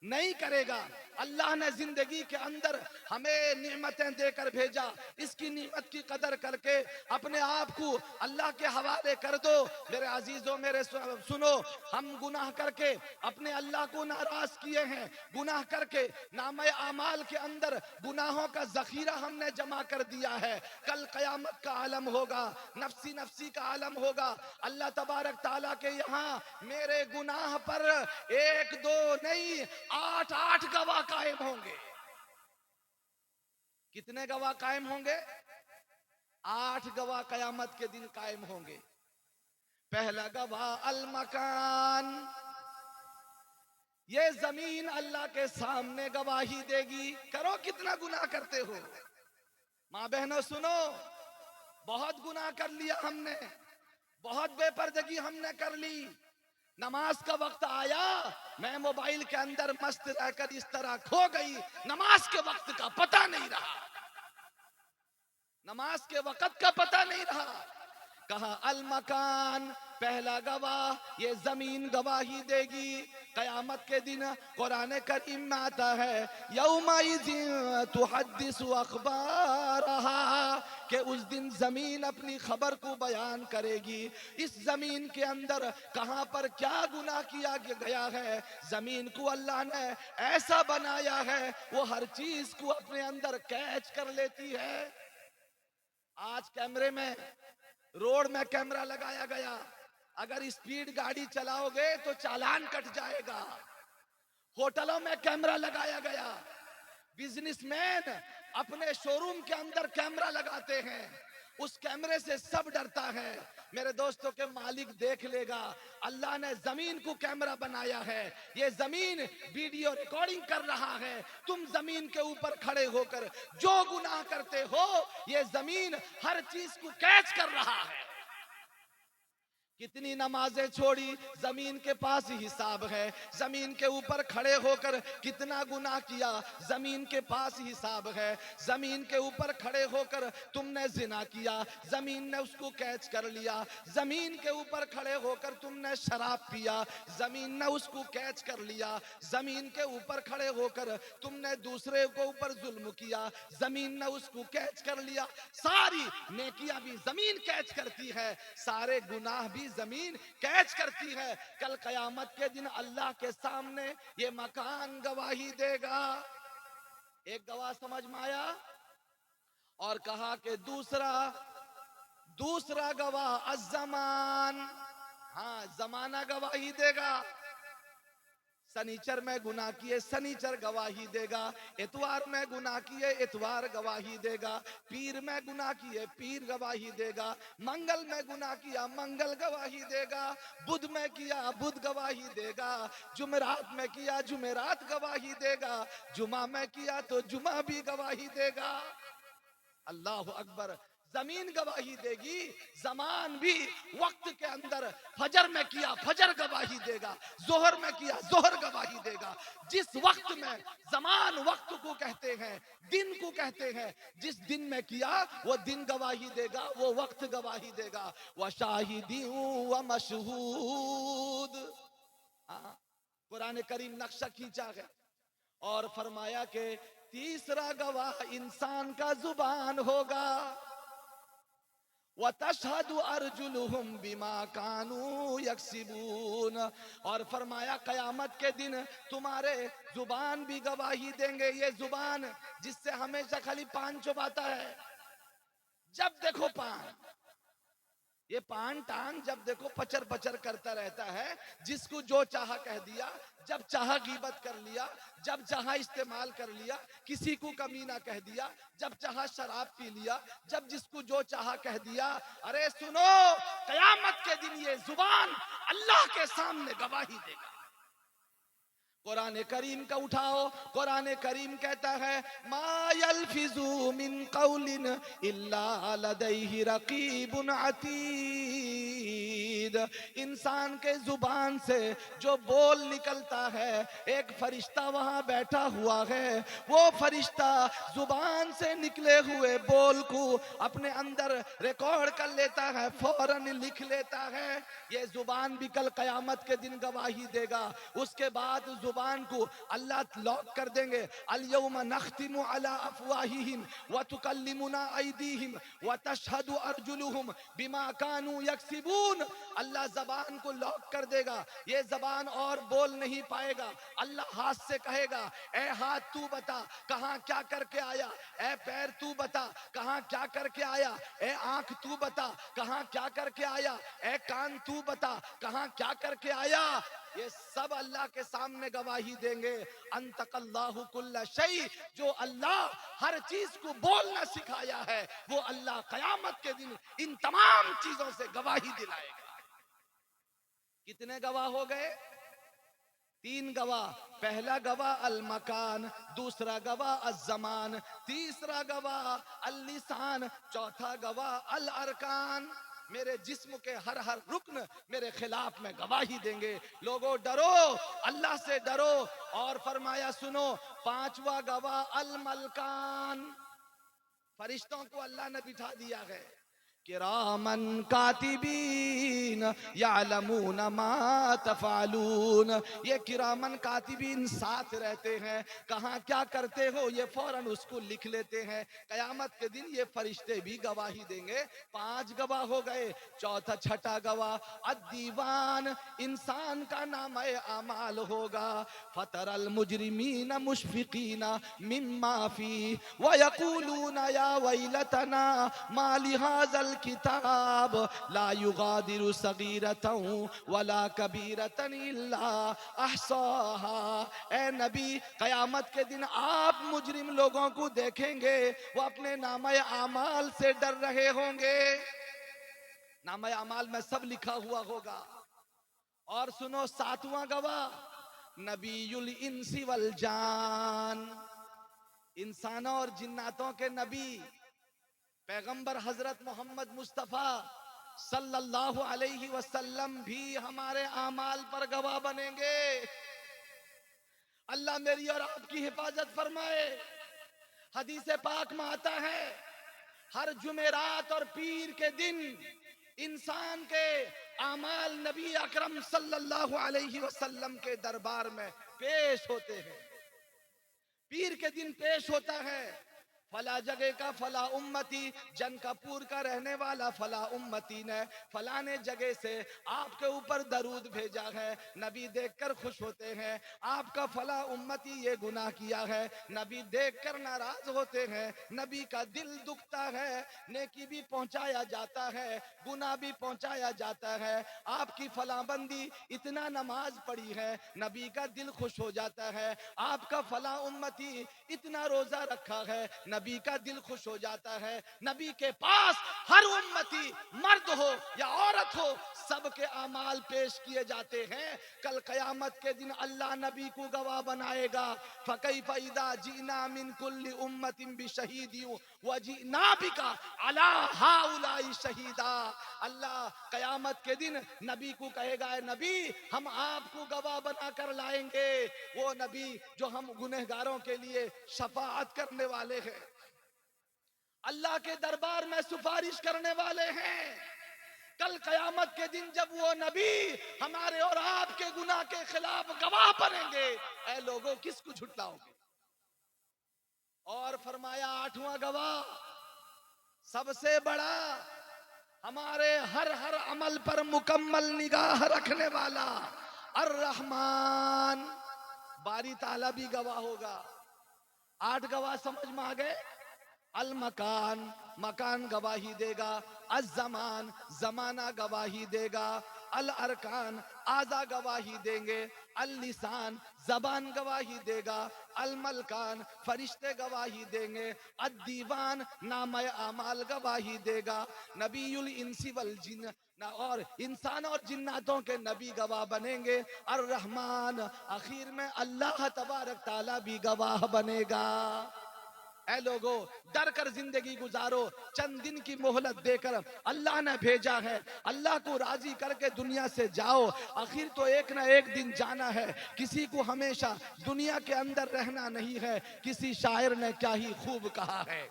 नहीं करेगा। अल्लाह ने जिंदगी के अंदर हमें नियमतें देकर भेजा, इसकी नियमत की कदर करके अपने आप को अल्लाह के हवाले कर दो। मेरे अजीजों, मेरे सुनो, हम गुनाह करके अपने अल्लाह को नाराज किए हैं। गुनाह करके नामे अमाल के अंदर गुनाहों का जखीरा हमने जमा कर दिया है। कल कयामत का आलम होगा, नफसी नफसी का आलम होगा। अल्लाह तबारक ताला के यहाँ मेरे गुनाह पर एक दो नहीं 8 गवाह कायम होंगे। कितने गवाह कायम होंगे? 8 गवाह कयामत के दिन कायम होंगे। पहला गवाह अल मकान, ये जमीन अल्लाह के सामने गवाही देगी। करो कितना गुनाह करते हो। माँ बहनों सुनो, बहुत गुनाह कर लिया हमने, बहुत बेपर्दगी हमने कर ली। नमाज का वक्त आया, मैं मोबाइल के अंदर मस्त रहकर इस तरह खो गई, नमाज के वक्त का पता नहीं रहा, नमाज के वक्त का पता नहीं रहा। कहा अल मकान, पहला गवाह ये जमीन गवाही देगी। कयामत के दिन कुरान करीम में आता है यौमाइज़िन तुहद्दिसु अखबारहा, कि उस दिन जमीन अपनी खबर को बयान करेगी। इस जमीन के अंदर कहां पर क्या गुनाह किया गया है, जमीन को अल्लाह ने ऐसा बनाया है वो हर चीज को अपने अंदर कैच कर लेती है। आज कैमरे में, रोड में कैमरा लगाया गया, अगर स्पीड गाड़ी चलाओगे तो चालान कट जाएगा। होटलों में कैमरा लगाया गया, बिजनेसमैन अपने शोरूम के अंदर कैमरा लगाते हैं, उस कैमरे से सब डरता है। मेरे दोस्तों के मालिक देख लेगा, अल्लाह ने जमीन को कैमरा बनाया है, ये जमीन वीडियो रिकॉर्डिंग कर रहा है। तुम जमीन के ऊपर खड़े होकर जो गुनाह करते हो, ये जमीन हर चीज को कैच कर रहा है। कितनी नमाजें छोड़ी, जमीन के पास हिसाब है। जमीन के ऊपर खड़े होकर कितना गुनाह किया, जमीन के पास हिसाब है। जमीन के ऊपर खड़े होकर तुमने जिना किया, जमीन ने उसको कैच कर लिया। जमीन के ऊपर खड़े होकर तुमने शराब पिया, जमीन ने उसको कैच कर लिया। जमीन के ऊपर खड़े होकर तुमने दूसरे के ऊपर जुल्म किया, जमीन ने उसको कैच कर लिया। सारी नेकियां भी जमीन कैच करती है, सारे गुनाह भी जमीन कैच करती है। कल कयामत के दिन अल्लाह के सामने ये मकान गवाही देगा। एक गवाह समझ में आया। और कहा कि दूसरा गवाह अज़्ज़मान, हाँ जमाना गवाही देगा। सनीचर में गुनाह किए, सनीचर गवाही देगा। इतवार में गुनाह किए, इतवार गवाही देगा। पीर में गुनाह किए, पीर गवाही देगा। मंगल में गुनाह किया, मंगल गवाही देगा। बुध में किया, बुध गवाही देगा। जुमेरात में किया, जुमेरात गवाही देगा। जुमा में किया तो जुमा भी गवाही देगा। अल्लाह अकबर। जमीन गवाही देगी, जमान भी वक्त के अंदर फजर में किया, फजर गवाही देगा। जोहर में किया, जोहर गवाही देगा। जिस वक्त में, जमान वक्त को कहते हैं, दिन को कहते हैं, जिस दिन में किया वो दिन गवाही देगा, वो वक्त गवाही देगा। व शाहिदी व मशहूद। कुरान करीम नक्शा खींचा है और फरमाया कि तीसरा गवाह इंसान का जुबान होगा। वतशहदु अर्जुलुहुम बिमा कानू यक्सिबून। और फरमाया कयामत के दिन तुम्हारे जुबान भी गवाही देंगे। ये जुबान जिससे हमेशा खाली पान चुबाता है, जब देखो पान, ये पान टांग जब देखो पचर पचर करता रहता है। जिसको जो चाहा कह दिया, जब चाहा गीबत कर लिया, जब चाहा इस्तेमाल कर लिया, किसी को कमीना कह दिया, जब चाहा शराब पी लिया, जब जिसको जो चाहा कह दिया। अरे सुनो, कयामत के दिन ये जुबान अल्लाह के सामने गवाही देगा। कुरान करीम का उठाओ, कुरान करीम कहता है मा यल्फिजु मिन कौलिन इल्ला लदैहि रकीबुन अतीद। शहीद। इंसान के जुबान से जो बोल निकलता है, एक फरिश्ता वहां बैठा हुआ है, वो फरिश्ता जुबान से निकले हुए बोल को अपने अंदर रिकॉर्ड कर लेता है, फौरन लिख लेता है। ये जुबान भी कल कयामत के दिन गवाही देगा। उसके बाद जुबान को अल्लाह लॉक कर देंगे। अल-यौमा नख्तिमु अला अफवाहिहिम व तुकल्लिमुना ऐदीहिम व तशहदु अर्जुलुहुम बिमा कानू यक्सिबून। अल्लाह जबान को लॉक कर देगा, ये जबान और बोल नहीं पाएगा। अल्लाह हाथ से कहेगा, ए हाथ तू बता कहां क्या करके आया, ए पैर तू बता कहां क्या करके आया, ए आंख तू बता कहां क्या करके आया, ए कान तू बता कहां क्या करके आया। ये सब अल्लाह के सामने गवाही देंगे। अंतकल्लाहु कुल्ला शै, जो अल्लाह हर चीज को बोलना सिखाया है, वो अल्लाह कयामत के दिन इन तमाम चीजों से गवाही दिलाएगा। कितने गवाह हो गए? 3 गवाह। पहला गवाह अल मकान, दूसरा गवाह अल जमान, तीसरा गवाह अल लिसान, चौथा गवाह अल अरकान। मेरे जिस्म के हर हर रुकन मेरे खिलाफ में गवाही देंगे। लोगों डरो, अल्लाह से डरो। और फरमाया सुनो, 5वां गवाह अल मलकान, फरिश्तों को अल्लाह ने बिठा दिया है। किरामन कातिबीन यालमून मा तफालून। ये किरामन कातिबीन साथ रहते हैं, कहाँ क्या करते हो ये फौरन उसको लिख लेते हैं। कयामत के दिन ये फरिश्ते भी गवाही देंगे। 5 गवाह हो गए। चौथा छठा गवाह अद्दीवान, इंसान का नाम अमाल होगा। फतरल मुजरिमीन मुशफिकीन मिम्मा फी व यकूलून या वैलतना मा लिहाज़ल किताब ला युगादिरु सगीरतन वला कबीरतन इल्ला अहसाहा। ए नबी, कयामत के दिन आप मुजरिम लोगों को देखेंगे, वो अपने नामे आमाल से डर रहे होंगे। नामे आमाल में सब लिखा हुआ होगा। और सुनो 7वां गवाह नबीयुल इंसी वल जान, इंसानों और जिन्नातों के नबी पैगंबर हजरत मोहम्मद मुस्तफ़ा सल्लल्लाहु अलैहि वसल्लम भी हमारे आमाल पर गवाह बनेंगे। अल्लाह मेरी और आपकी हिफाजत फरमाए। हदीस पाक में आता है, हर जुमेरात और पीर के दिन इंसान के आमाल नबी अकरम सल्लल्लाहु अलैहि वसल्लम के दरबार में पेश होते हैं। पीर के दिन पेश होता है। फला जगह का फला उम्मती, जनकपुर का रहने वाला फला उम्मती ने फलाने जगह से आपके ऊपर दरूद भेजा है। नबी देखकर खुश होते हैं। आपका फला उम्मती ये गुनाह किया है, नबी देखकर नाराज होते हैं। नबी का दिल दुखता है। नेकी भी पहुंचाया जाता है, गुनाह भी पहुंचाया जाता है। आपकी फलाबंदी इतना नमाज पढ़ी है, नबी का दिल खुश हो जाता है। आपका फला उम्मती इतना रोजा रखा है, नबी का दिल खुश हो जाता है। नबी के पास हर उम्मती मर्द हो या औरत हो, सबके अमाल पेश किए जाते हैं। कल कयामत के दिन अल्लाह नबी को गवाह बनाएगा। फकैफ इज़ा जीना मिन कुल्ली उम्मतिन बिशहीदिन व जीना बिका अला हाउलाई शहीदा। अल्लाह कयामत के दिन नबी को कहेगा, ए नबी, हम आपको गवाह बना कर लाएंगे। वो नबी जो हम गुनहगारों के लिए शफाअत करने वाले हैं, अल्लाह के दरबार में सिफारिश करने वाले हैं। कल कयामत के दिन जब वो नबी हमारे और आपके गुनाह के खिलाफ गवाह बनेंगे, ऐ लोगों किसको झुटलाओगे? और फरमाया 8वां गवाह, सबसे बड़ा, हमारे हर हर अमल पर मुकम्मल निगाह रखने वाला अर रहमान, बारी ताला भी गवाह होगा। 8 गवाह समझ में आ गए? अल मकान, मकान गवाही देगा। अज जमान, जमाना गवाही देगा। अल अरकान, आजा गवाही देंगे। अल लिसान, जबान गवाही देगा। अल मलकान, फरिश्ते गवाही देंगे। अद दीवान, नामे आमाल गवाही देगा। नबीयुल इंसी वल जिन, और इंसान और जिन्नातों के नबी गवाह बनेंगे। अर रहमान, आखिर में अल्लाह तबारक ताला भी गवाह बनेगा। ऐ लोगो, डर कर जिंदगी गुजारो, चंद दिन की मोहलत देकर अल्लाह ने भेजा है, अल्लाह को राजी करके दुनिया से जाओ। आखिर तो एक ना एक दिन जाना है, किसी को हमेशा दुनिया के अंदर रहना नहीं है। किसी शायर ने क्या ही खूब कहा है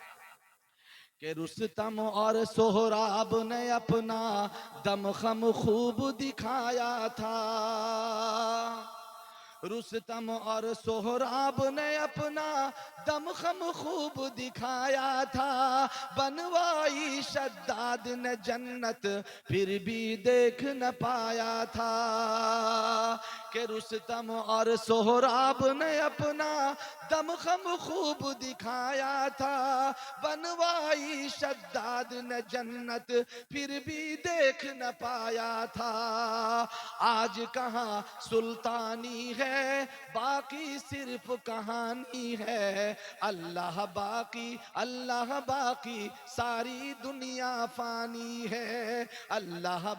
कि रुस्तम और सोहराब ने अपना दमखम खूब दिखाया था। रुस्तम और सोहराब ने अपना दमखम खूब दिखाया था। बनवाई शद्दाद ने जन्नत फिर भी देख न पाया था। कि रुस्तम और सोहराब ने अपना दमखम खूब दिखाया था। बनवाई शद्दाद ने जन्नत फिर भी देख न पाया था। आज कहाँ सुल्तानी है, बाकी सिर्फ कहानी है। अल्लाह बाकी सारी दुनिया फानी है। अल्लाह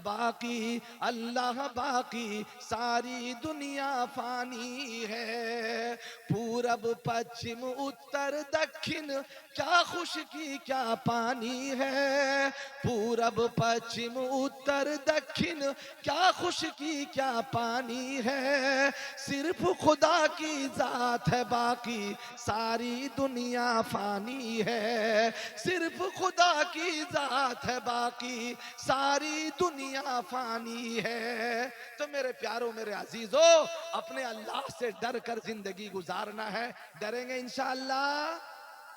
बाकी सारी दुनिया फानी है। पूरब पश्चिम उत्तर दक्षिण क्या खुशकी क्या पानी है। पूरब पश्चिम उत्तर दक्षिण क्या खुशकी क्या पानी है। सिर्फ खुदा की जात है, बाकी सारी दुनिया फानी है। सिर्फ खुदा की जात है, बाकी सारी दुनिया फानी है। तो मेरे प्यारों, मेरे अजीजों, अपने अल्लाह से डर कर जिंदगी गुजारना है। डरेंगे इंशाअल्लाह।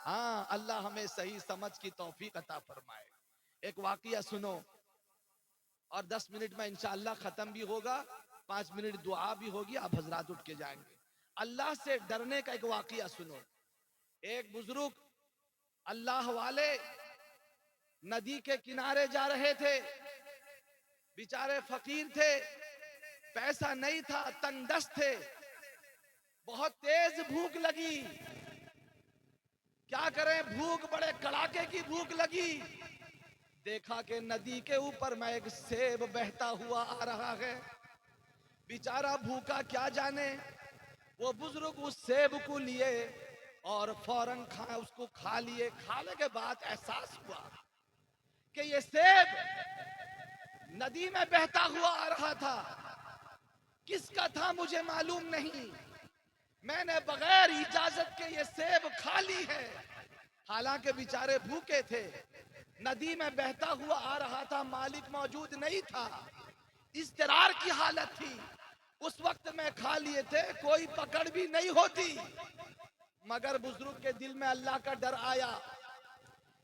हाँ, अल्लाह हमें सही समझ की तौफीक अता फरमाए। एक वाकया सुनो और 10 मिनट में इंशाअल्लाह खत्म भी होगा, 5 मिनट दुआ भी होगी, आप हजरात उठ के जाएंगे। अल्लाह से डरने का एक वाकया सुनो। एक बुजुर्ग अल्लाह वाले नदी के किनारे जा रहे थे, बेचारे फकीर थे, पैसा नहीं था, तंगदस्त थे, बहुत तेज भूख लगी। क्या करें, भूख बड़े कड़ाके की भूख लगी। देखा कि नदी के ऊपर में एक सेब बहता हुआ आ रहा है। बेचारा भूखा क्या जाने, वो बुजुर्ग उस सेब को लिए और फौरन उसको खा लिए। खाने के बाद एहसास हुआ कि ये सेब नदी में बहता हुआ आ रहा था, किसका था मुझे मालूम नहीं। मैंने बगैर इजाजत के ये सेब खा ली है। हालांकि बेचारे भूखे थे, नदी में बहता हुआ आ रहा था, मालिक मौजूद नहीं था, इस्तरार की हालत थी। उस वक्त में खा लिए थे, कोई पकड़ भी नहीं होती। मगर बुजुर्ग के दिल में अल्लाह का डर आया,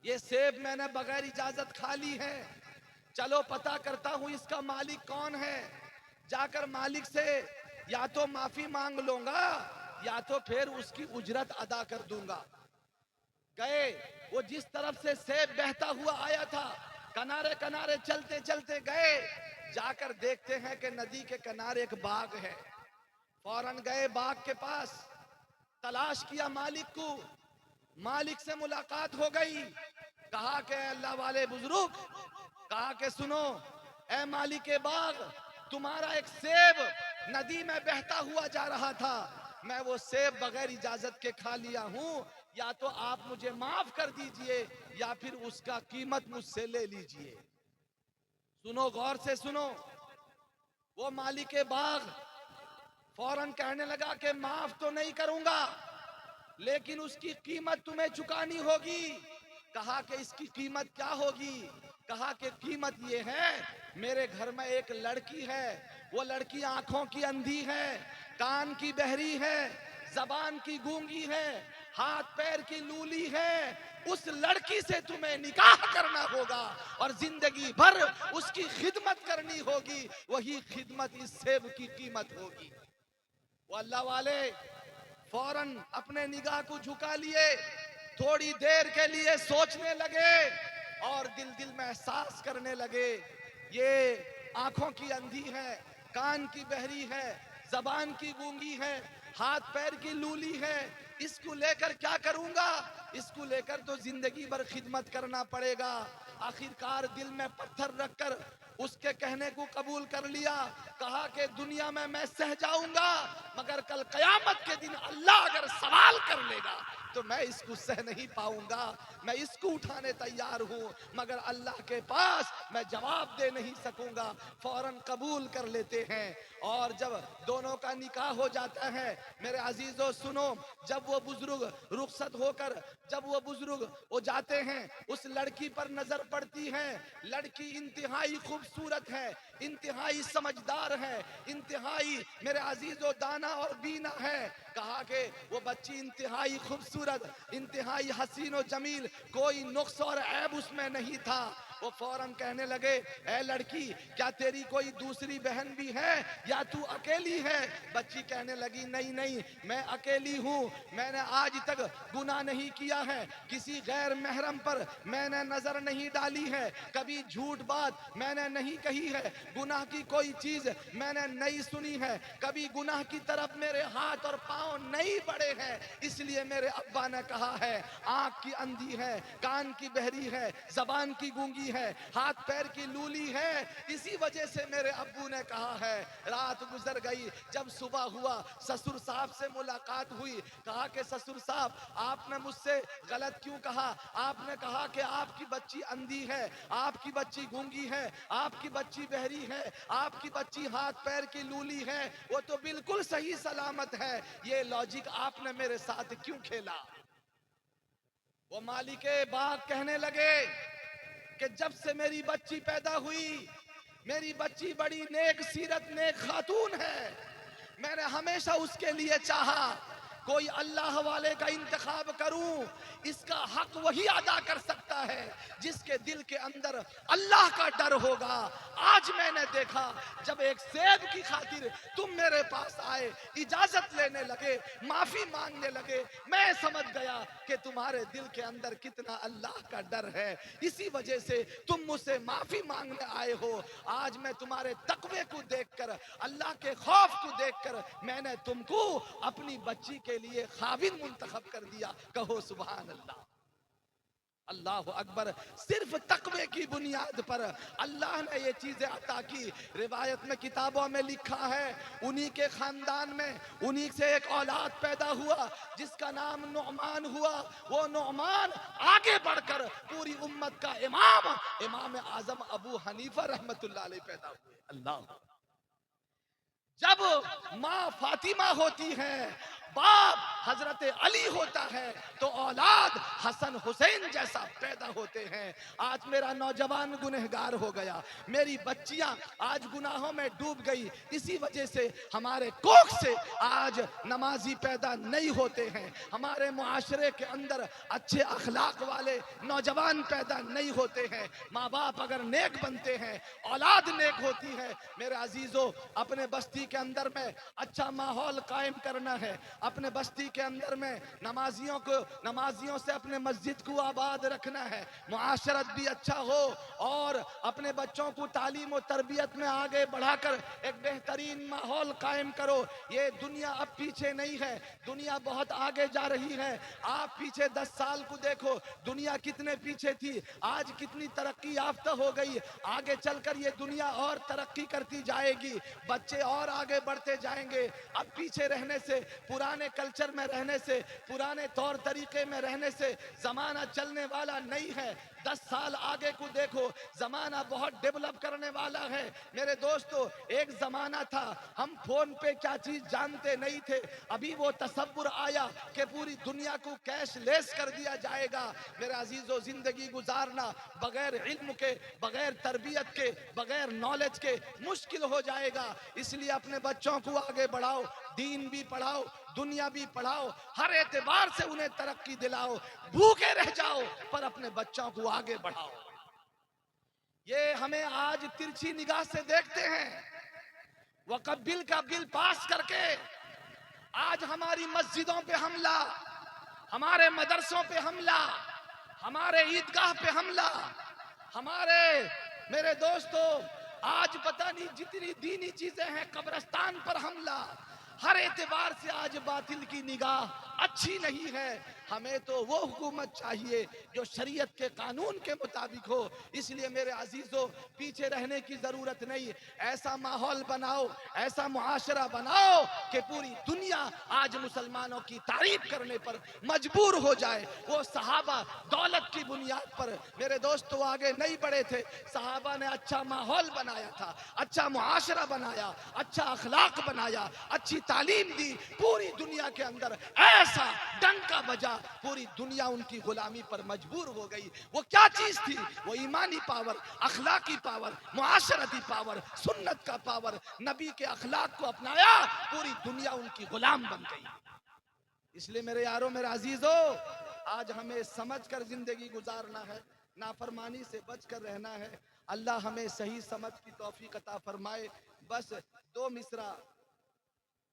ये सेब मैंने बगैर इजाजत खा ली है, चलो पता करता हूं इसका मालिक कौन है। जाकर मालिक से या तो माफी मांग लूंगा या तो फिर उसकी उजरत अदा कर दूंगा। गए, वो जिस तरफ से सेब बहता हुआ आया था, किनारे किनारे चलते चलते गए। जाकर देखते हैं कि नदी के किनारे एक बाग है। फौरन गए बाग के पास, तलाश किया मालिक को। मालिक से मुलाकात हो गई। कहा कि अल्लाह वाले बुजुर्ग, कहा कि सुनो ए मालिक बाग, तुम्हारा एक सेब नदी में बहता हुआ जा रहा था, मैं वो सेब बगैर इजाजत के खा लिया हूं। या तो आप मुझे माफ कर दीजिए या फिर उसका कीमत मुझसे ले लीजिए। सुनो, गौर से सुनो। वो मालिक बाग फौरन कहने लगा कि माफ तो नहीं करूंगा, लेकिन उसकी कीमत तुम्हें चुकानी होगी। कहा कि इसकी कीमत क्या होगी? कहा कि कीमत ये है, मेरे घर में एक लड़की है, वो लड़की आंखों की अंधी है, कान की बहरी है, जबान की गूंगी है, हाथ पैर की लूली है। उस लड़की से तुम्हें निकाह करना होगा और जिंदगी भर उसकी खिदमत करनी होगी। वही खिदमत इस सेब की कीमत होगी। वो अल्लाह वाले फौरन अपने निगाह को झुका लिए, थोड़ी देर के लिए सोचने लगे और दिल दिल में एहसास करने लगे, ये आंखों की अंधी है, कान की बहरी है, जबान की गूंगी है, हाथ पैर की लूली है, इसको लेकर क्या करूंगा? इसको लेकर तो जिंदगी भर खिदमत करना पड़ेगा। आखिरकार दिल में पत्थर रखकर उसके कहने को कबूल कर लिया। कहा कि दुनिया में मैं सह जाऊंगा, मगर कल कयामत के दिन अल्लाह अगर सवाल कर लेगा तो मैं इसको सह नहीं पाऊंगा, मैं इसको उठाने तैयार हूं, मगर अल्लाह के पास मैं जवाब दे नहीं सकूंगा। फौरन कबूल कर लेते हैं। और जब दोनों का निकाह हो जाता है, मेरे अजीजों सुनो, जब वो बुजुर्ग रुखसत होकर जब वो बुजुर्ग वो जाते हैं, उस लड़की पर नजर पड़ती है। लड़की इंतहाई खूबसूरत है, इंतहाई समझदार है, इंतहाई मेरे अजीजों दाना और बीना है। कहा कि वो बच्ची इंतहाई खूबसूरत, इंतहाई हसीन और जमील, कोई नुक्स और ऐब उसमें नहीं था। वो फौरन कहने लगे, ए लड़की, क्या तेरी कोई दूसरी बहन भी है या तू अकेली है? बच्ची कहने लगी, नहीं नहीं, मैं अकेली हूँ, मैंने आज तक गुनाह नहीं किया है, किसी गैर महरम पर मैंने नजर नहीं डाली है, कभी झूठ बात मैंने नहीं कही है, गुनाह की कोई चीज मैंने नहीं सुनी है, कभी गुनाह की तरफ मेरे हाथ और पांव नहीं बढ़े हैं। इसलिए मेरे अब्बा ने कहा है, आंख की अंधी है, कान की बहरी है, जबान की गूंगी है, हाथ पैर की लूली है, इसी वजह से मेरे अब्बू ने कहा है। रात गुजर गई, जब सुबह हुआ ससुर साहब से मुलाकात हुई। कहा कि ससुर साहब, आपने मुझसे गलत क्यों कहा? आपने कहा कि आपकी बच्ची अंधी है, आपकी बच्ची गूंगी है, आपकी बच्ची बहरी है, आपकी बच्ची हाथ पैर की लूली है, वो तो बिल्कुल सही सलामत है, ये लॉजिक आपने मेरे साथ क्यों खेला? वो मालिके बाग कहने लगे कि जब से मेरी बच्ची पैदा हुई, मेरी बच्ची बड़ी नेक सीरत नेक खातून है, मैंने हमेशा उसके लिए चाहा कोई अल्लाह वाले का इंतखाब करूं, इसका हक वही अदा कर सकता है जिसके दिल के अंदर अल्लाह का डर होगा। आज मैंने देखा, जब एक सेब की खातिर तुम मेरे पास आए, इजाजत लेने लगे, माफी मांगने लगे, मैं समझ गया कि तुम्हारे दिल के अंदर कितना अल्लाह का डर है, इसी वजह से तुम मुझसे माफी मांगने आए हो। आज मैं तुम्हारे तकवे को देखकर, अल्लाह के खौफ को देखकर, मैंने तुमको अपनी बच्ची के लिए खाविन मुंतखब कर दिया। कहो सुभान अल्लाह, अल्लाह अकबर। सिर्फ तकवे की बुनियाद पर अल्लाह ने ये चीजें अता की। रिवायत में किताबों में लिखा है, उन्हीं के खानदान में उन्हीं से एक औलाद पैदा हुआ जिसका नाम नुअमान हुआ। वो नुअमान आगे बढ़कर पूरी उम्मत का इमाम आजम अबू हनीफा रहमतुल्लाह अलैह पैदा हुए। अल्लाह। जब माँ फातिमा होती है, बाप हजरत अली होता है, तो औलाद हसन हुसैन जैसा पैदा होते हैं। आज मेरा नौजवान गुनहगार हो गया, मेरी बच्चियां आज गुनाहों में डूब गई, इसी वजह से हमारे कोख से आज नमाजी पैदा नहीं होते हैं, हमारे मुआशरे के अंदर अच्छे अखलाक वाले नौजवान पैदा नहीं होते हैं। माँ बाप अगर नेक बनते हैं, औलाद नेक होती है। मेरे अजीजों, अपने बस्ती के अंदर में अच्छा माहौल कायम करना है, अपने बस्ती के अंदर में नमाजियों से अपने मस्जिद को आबाद रखना है, मुआशरत भी अच्छा हो, और अपने बच्चों को तालीम और तरबियत में आगे बढ़ाकर एक बेहतरीन माहौल कायम करो। ये दुनिया अब पीछे नहीं है, दुनिया बहुत आगे जा रही है। आप पीछे 10 साल को देखो, दुनिया कितने पीछे थी, आज कितनी तरक्की याफ्ता हो गई। आगे चलकर ये दुनिया और तरक्की करती जाएगी, बच्चे और आगे बढ़ते जाएंगे। अब पीछे रहने से, पुराने कल्चर में रहने से, पुराने तौर तरीके में रहने से जमाना चलने वाला नहीं है। 10 साल आगे को देखो, जमाना बहुत डेवलप करने वाला है। मेरे दोस्तों, एक जमाना था हम फोन पे क्या चीज जानते नहीं थे, अभी वो तसव्वुर आया कि पूरी दुनिया को कैशलेस कर दिया जाएगा। मेरे अजीजों, जिंदगी गुजारना बगैर इल्म के, बगैर तरबियत के, बगैर नॉलेज के मुश्किल हो जाएगा। इसलिए अपने बच्चों को आगे बढ़ाओ, दीन भी पढ़ाओ, दुनिया भी पढ़ाओ, हर एतबार से उन्हें तरक्की दिलाओ। भूखे रह जाओ पर अपने बच्चों को आगे बढ़ाओ। ये हमें आज तिरछी निगाह से देखते हैं। वक़्फ़ बिल का बिल पास करके आज हमारी मस्जिदों पे हमला, हमारे मदरसों पे हमला, हमारे ईदगाह पे हमला, हमारे मेरे दोस्तों आज पता नहीं जितनी दीनी चीजें हैं, कब्रिस्तान पर हमला। हर एतबार से आज बातिल की निगाह अच्छी नहीं है। हमें तो वो हुकूमत चाहिए जो शरीयत के कानून के मुताबिक हो। इसलिए मेरे अजीजों, पीछे रहने की जरूरत नहीं। ऐसा माहौल बनाओ, ऐसा मुआशरा बनाओ कि पूरी दुनिया आज मुसलमानों की तारीफ करने पर मजबूर हो जाए। वो सहाबा दौलत की बुनियाद पर, मेरे दोस्तों, आगे नहीं बढ़े थे। सहाबा ने अच्छा माहौल बनाया था, अच्छा मुआशरा बनाया, अच्छा अखलाक बनाया, अच्छी तालीम दी। पूरी दुनिया के अंदर ऐसा डंका बजा, पूरी दुनिया उनकी गुलामी पर मजबूर हो गई। वो क्या चीज थी? वो ईमानी पावर, अखलाकी पावर, मुआशरती पावर, सुन्नत का पावर। नबी के अखलाक को अपनाया, पूरी दुनिया उनकी गुलाम बन गई। इसलिए मेरे यारों, मेरे अजीजों, आज हमें समझ कर जिंदगी गुजारना है, नाफरमानी से बच कर रहना है। अल्लाह हमें सही समझ की तौफीक अता फरमाए। बस दो मिसरा